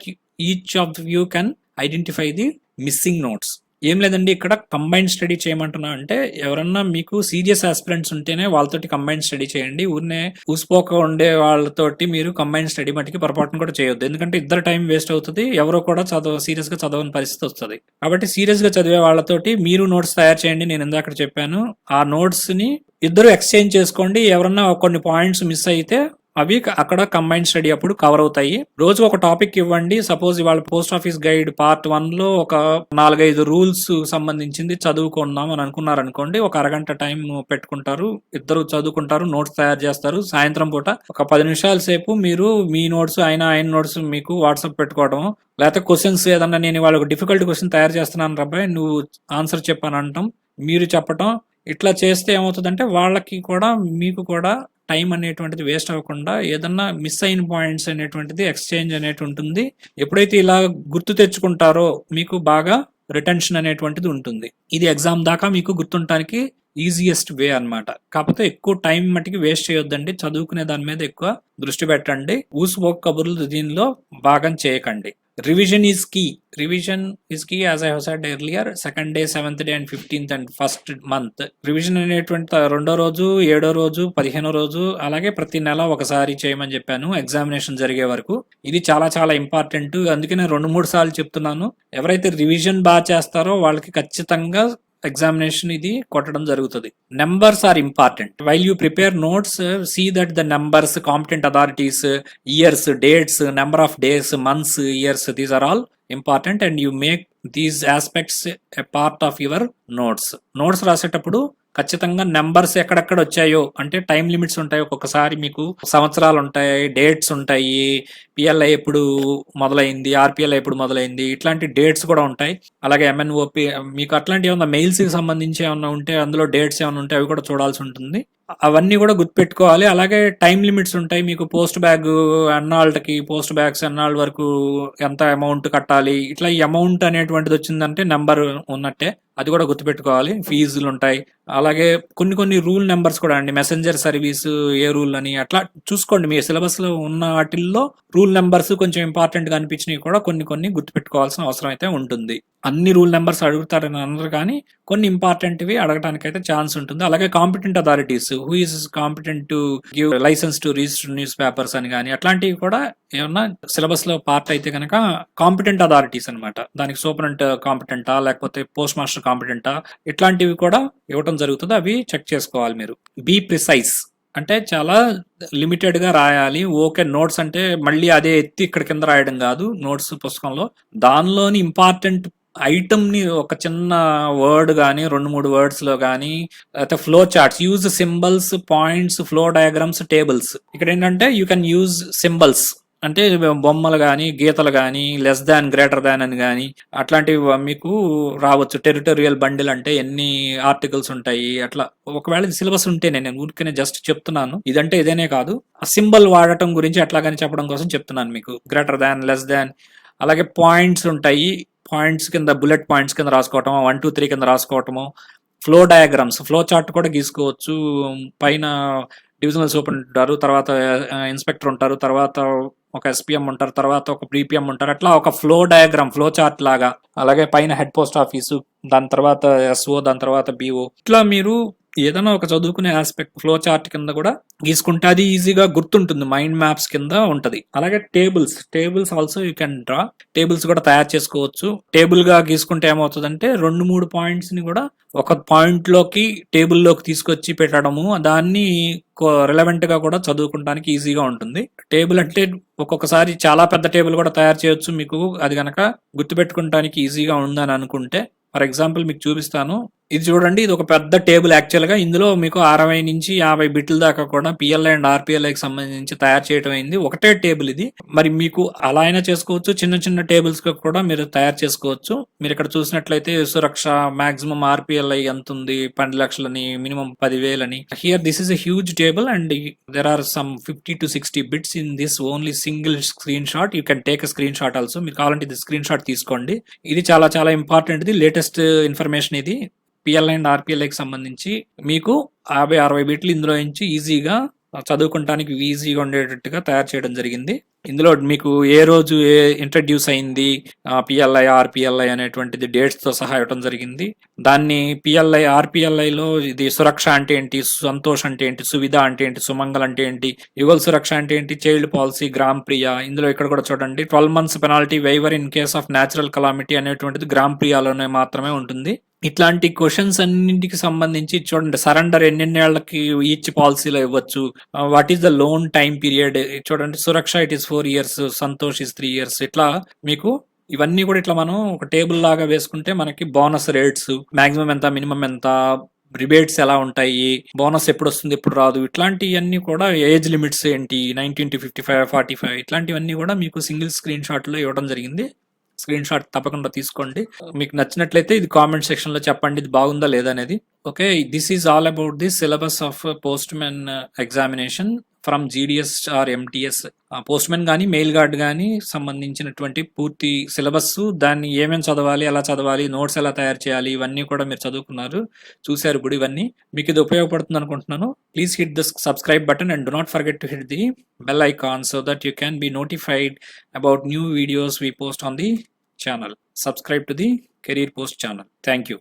each of you can identify the missing notes. ఏం లేదండి, ఇక్కడ combined study చేయమంటున్నా అంటే ఎవరన్నా మీకు serious aspirants ఉంటేనే వాళ్ళతోటి combined study చేయండి. ఊరినే ఊసిపోక ఉండే వాళ్ళతోటి మీరు కంబైన్డ్ స్టడీ మటుకి పొరపాటును కూడా చేయొద్దు. ఎందుకంటే ఇద్దరు టైం వేస్ట్ అవుతుంది, ఎవరో కూడా సీరియస్ గా చదవని పరిస్థితి వస్తుంది. కాబట్టి సీరియస్ గా చదివే వాళ్ళతోటి మీరు నోట్స్ తయారు చేయండి. నేను ఇందాక చెప్పాను, ఆ నోట్స్ ని ఇద్దరు ఎక్స్చేంజ్ చేసుకోండి. ఎవరన్నా కొన్ని పాయింట్స్ మిస్ అయితే అవి అక్కడ కంబైన్డ్ స్టడీ అప్పుడు కవర్ అవుతాయి. రోజు ఒక టాపిక్ ఇవ్వండి. సపోజ్ ఇవాళ పోస్ట్ ఆఫీస్ గైడ్ పార్ట్ 1 లో ఒక 4-5 రూల్స్ సంబంధించింది చదువుకుందాం అని అనుకున్నారనుకోండి, ఒక అరగంట టైం పెట్టుకుంటారు, ఇద్దరు చదువుకుంటారు, నోట్స్ తయారు చేస్తారు. సాయంత్రం పూట ఒక 10 నిమిషాల సేపు మీరు మీ నోట్స్ ఆయన నోట్స్ మీకు వాట్సాప్ పెట్టుకోవడం, లేకపోతే క్వశ్చన్స్ ఏదన్నా నేను ఇవాళ ఒక డిఫికల్ట్ క్వశ్చన్ తయారు చేస్తున్నాను రబ్బాయి నువ్వు ఆన్సర్ చెప్పాను అంటాం, మీరు చెప్పటం, ఇట్లా చేస్తే ఏమవుతుందంటే వాళ్ళకి కూడా మీకు కూడా టైం అనేటువంటిది వేస్ట్ అవ్వకుండా ఏదన్నా మిస్ అయిన పాయింట్స్ అనేటువంటిది ఎక్స్చేంజ్ అనేటి ఉంటుంది. ఎప్పుడైతే ఇలా గుర్తు తెచ్చుకుంటారో మీకు బాగా రిటెన్షన్ అనేటువంటిది ఉంటుంది. ఇది ఎగ్జామ్ దాకా మీకు గుర్తుంటానికి ఈజియెస్ట్ వే అన్నమాట. కాకపోతే ఎక్కువ టైం మట్టికి వేస్ట్ చేయొద్దండి, చదువుకునే దాని మీద ఎక్కువ దృష్టి పెట్టండి. ఊసుపోక కబుర్లు దీనిలో భాగం చేయకండి. Revision is key. Revision is key as I have said earlier. 2nd day, 7th day and 15th and 1st month. Revision అనేటువంటి 2వ రోజు, 7వ రోజు, 15వ రోజు, అలాగే ప్రతి నెల ఒకసారి చేయమని చెప్పాను ఎగ్జామినేషన్ జరిగే వరకు. ఇది చాలా చాలా ఇంపార్టెంట్. అందుకనే 2-3 సార్లు చెప్తున్నాను. ఎవరైతే రివిజన్ బాగా చేస్తారో వాళ్ళకి ఖచ్చితంగా ఎగ్జామినేషన్ ఇది కొట్టడం జరుగుతుంది. Numbers are important. While you prepare notes, see that the numbers, competent authorities, years, dates, number of days, months, years, these are all important and you make these aspects a part of your notes. Notes రాసేటప్పుడు ఖచ్చితంగా numbers ఎక్కడెక్కడ వచ్చాయో, అంటే time limits ఉంటాయి, ఒక్కొక్కసారి మీకు సంవత్సరాలు ఉంటాయి, డేట్స్ ఉంటాయి, పిఎల్ఐ ఎప్పుడు మొదలైంది, ఆర్పిఎల్ఐ ఎప్పుడు మొదలైంది, ఇట్లాంటి డేట్స్ కూడా ఉంటాయి. అలాగే ఎంఎన్ఓపి, మీకు అట్లాంటి ఏమన్నా మెయిల్స్ కి సంబంధించి ఏమన్నా ఉంటే అందులో డేట్స్ ఏమన్నా ఉంటే అవి కూడా చూడాల్సి ఉంటుంది. అవన్నీ కూడా గుర్తుపెట్టుకోవాలి. అలాగే టైం లిమిట్స్ ఉంటాయి. మీకు పోస్ట్ బ్యాగ్ అన్నాళ్ళకి, పోస్ట్ బ్యాగ్స్ అన్నాళ్ళ వరకు ఎంత అమౌంట్ కట్టాలి, ఇట్లా ఈ అమౌంట్ అనేటువంటిది వచ్చిందంటే నెంబర్ ఉన్నట్టే, అది కూడా గుర్తుపెట్టుకోవాలి. ఫీజులు ఉంటాయి. అలాగే కొన్ని రూల్ నెంబర్స్ కూడా అండి, మెసెంజర్ సర్వీస్ ఏ రూల్ అని అట్లా చూసుకోండి. మీ సిలబస్ లో ఉన్న వాటిల్లో రూల్ నెంబర్స్ కొంచెం ఇంపార్టెంట్ గా అనిపించినవి కూడా కొన్ని గుర్తుపెట్టుకోవాల్సిన అవసరం అయితే ఉంటుంది. అన్ని రూల్ నెంబర్స్ అడుగుతారని అనరు, కానీ కొన్ని ఇంపార్టెంట్వి అడగడానికి అయితే ఛాన్స్ ఉంటుంది. అలాగే competent authorities, who is competent to give licence to register newspapers అని కానీ అట్లాంటివి కూడా ఏమన్నా సిలబస్ లో పార్ట్ అయితే కనుక కాంపిటెంట్ అథారిటీస్ అనమాట. దానికి సూపరింటెండెంట్ కాంపిటెంటా లేకపోతే పోస్ట్ మాస్టర్ కాంపిటెంటా, ఇట్లాంటివి కూడా ఇవ్వటం జరుగుతుంది. అవి చెక్ చేసుకోవాలి మీరు. బీ ప్రిసైజ్ అంటే చాలా లిమిటెడ్ గా రాయాలి. ఓకే, నోట్స్ అంటే మళ్ళీ అదే ఎత్తి ఇక్కడ కింద రాయడం కాదు. నోట్స్ పుస్తకంలో దానిలోని ఇంపార్టెంట్ ఐటమ్ ని ఒక చిన్న వర్డ్ గానీ 2-3 వర్డ్స్ లో గానీ, అయితే flow charts, use symbols, points, flow diagrams, tables. ఇక్కడ ఏంటంటే యూ కెన్ యూజ్ సింబల్స్, అంటే బొమ్మలు కానీ, గీతలు కానీ, లెస్ దాన్, గ్రేటర్ దాన్ అని కానీ అట్లాంటివి మీకు రావచ్చు. టెరిటోరియల్ బండిల్ అంటే ఎన్ని ఆర్టికల్స్ ఉంటాయి అట్లా. ఒకవేళ సిలబస్ ఉంటేనే, నేను ఊరికనే జస్ట్ చెప్తున్నాను, ఇదంటే ఇదేనే కాదు, ఆ సింబల్ వాడటం గురించి అట్లాగని చెప్పడం కోసం చెప్తున్నాను మీకు. Greater than, less than. అలాగే పాయింట్స్ ఉంటాయి, పాయింట్స్ కింద బుల్లెట్ పాయింట్స్ కింద రాసుకోవటం, 1, 2, 3 కింద రాసుకోవటము. ఫ్లో డయాగ్రామ్స్, ఫ్లో చార్ట్ కూడా గీసుకోవచ్చు. పైన డివిజనల్ సూపర్ ఉంటారు, తర్వాత ఇన్స్పెక్టర్ ఉంటారు, తర్వాత ఒక ఎస్పీఎం ఉంటారు, తర్వాత ఒక ప్రీపీఎం ఉంటారు, అట్లా ఒక ఫ్లో డయాగ్రామ్, ఫ్లో చార్ట్ లాగా. అలాగే పైన హెడ్ పోస్ట్ ఆఫీసు, దాని తర్వాత ఎస్ఓ, దాని తర్వాత బిఓ, ఇట్లా మీరు ఏదైనా ఒక చదువుకునే ఆస్పెక్ట్ ఫ్లో చార్ట్ కింద కూడా గీసుకుంటే అది ఈజీగా గుర్తుంటుంది, మైండ్ మ్యాప్స్ కింద ఉంటది. అలాగే tables also you can draw. Tables కూడా తయారు చేసుకోవచ్చు. టేబుల్ గా గీసుకుంటే ఏమవుతుందంటే 2-3 పాయింట్స్ ని కూడా ఒక పాయింట్ లోకి, టేబుల్ లోకి తీసుకొచ్చి పెట్టడము, దాన్ని రిలవెంట్ గా కూడా చదువుకోవడానికి ఈజీగా ఉంటుంది. టేబుల్ అంటే ఒక్కొక్కసారి చాలా పెద్ద టేబుల్ కూడా తయారు చేయొచ్చు మీకు, అది గనక గుర్తుపెట్టుకోవడానికి ఈజీగా ఉందని అనుకుంటే. ఫర్ ఎగ్జాంపుల్ మీకు చూపిస్తాను, ఇది చూడండి, ఇది ఒక పెద్ద టేబుల్ యాక్చువల్ గా. ఇందులో మీకు 60 నుంచి 50 బిట్ల దాకా కూడా పిఎల్ఐ అండ్ ఆర్పిఎల్ఐకి సంబంధించి తయారు చేయడం అయింది. ఒకటే టేబుల్ ఇది. మరి మీకు అలా అయినా చేసుకోవచ్చు, చిన్న టేబుల్స్ కూడా మీరు తయారు చేసుకోవచ్చు. మీరు ఇక్కడ చూసినట్లయితే సురక్ష మాక్సిమం ఆర్పిఎల్ఐ ఎంత ఉంది, 10 లక్షలని, మినిమం 10,000 అని. Here this is a huge table and there are some 50 to 60 bits in this only single screenshot. You can take a screenshot also. మీరు కావాలంటే ఇది స్క్రీన్ షాట్ తీసుకోండి. ఇది చాలా చాలా ఇంపార్టెంట్, ఇది లేటెస్ట్ ఇన్ఫర్మేషన్. ఇది పిఎల్ఐ అండ్ ఆర్పిఎల్ఐకి సంబంధించి మీకు 50-60 బిట్లు ఇందులో నుంచి ఈజీగా చదువుకోవడానికి ఈజీగా ఉండేటట్టుగా తయారు చేయడం జరిగింది. ఇందులో మీకు ఏ రోజు ఇంట్రడ్యూస్ అయింది పిఎల్ఐ ఆర్పిఎల్ఐ అనేటువంటిది డేట్స్ తో సహా ఇవ్వడం జరిగింది. దాన్ని పిఎల్ఐ ఆర్పిఎల్ఐలో ఇది సురక్ష అంటే ఏంటి, సంతోష్ అంటే ఏంటి, సువిధ అంటే ఏంటి, సుమంగల్ అంటే ఏంటి, యుగల్ సురక్ష అంటే ఏంటి, చైల్డ్ పాలసీ, గ్రామ్ ప్రియా. ఇందులో ఇక్కడ కూడా చూడండి 12 months penalty waiver in case of natural calamity అనేటువంటిది గ్రామ్ ప్రియాలోనే మాత్రమే ఉంటుంది. ఇట్లాంటి క్వశ్చన్స్ అన్నింటికి సంబంధించి చూడండి, సరెండర్ ఎన్నేళ్లకి ఈచ్ పాలసీలో ఇవ్వచ్చు, what is the loan time period చూడండి, Suraksha it is 4 years, Santosh is 3 years. ఇట్లా మీకు ఇవన్నీ కూడా ఇట్లా మనం ఒక టేబుల్ లాగా వేసుకుంటే మనకి బోనస్ రేట్స్, మాక్సిమం ఎంత, మినిమం ఎంత, రిబేట్స్ ఎలా ఉంటాయి, బోనస్ ఎప్పుడు వస్తుంది ఎప్పుడు రాదు, ఇట్లాంటివన్నీ కూడా, ఏజ్ లిమిట్స్ ఏంటి 19 to 55, 45, ఇట్లాంటివన్నీ కూడా మీకు సింగిల్ స్క్రీన్ షాట్ లో ఇవ్వడం జరిగింది. స్క్రీన్ షాట్ తప్పకుండా తీసుకోండి. మీకు నచ్చినట్లయితే ఇది కామెంట్ సెక్షన్ లో చెప్పండి ఇది బాగుందా లేదా అనేది. Okay, this is all about the syllabus of postmen examination from GDS or MTS. Postmen కానీ మెయిల్ గార్డ్ కానీ సంబంధించినటువంటి పూర్తి సిలబస్, దాన్ని ఏమేమి చదవాలి, ఎలా చదవాలి, నోట్స్ ఎలా తయారు చేయాలి, ఇవన్నీ కూడా మీరు చదువుకున్నారు, చూశారు. ఇప్పుడు ఇవన్నీ మీకు ఇది ఉపయోగపడుతుంది అనుకుంటున్నాను. Please hit the subscribe button and do not forget to hit the bell icon so that you can be notified about new videos we post on the channel. Subscribe to the Career Post channel. Thank you.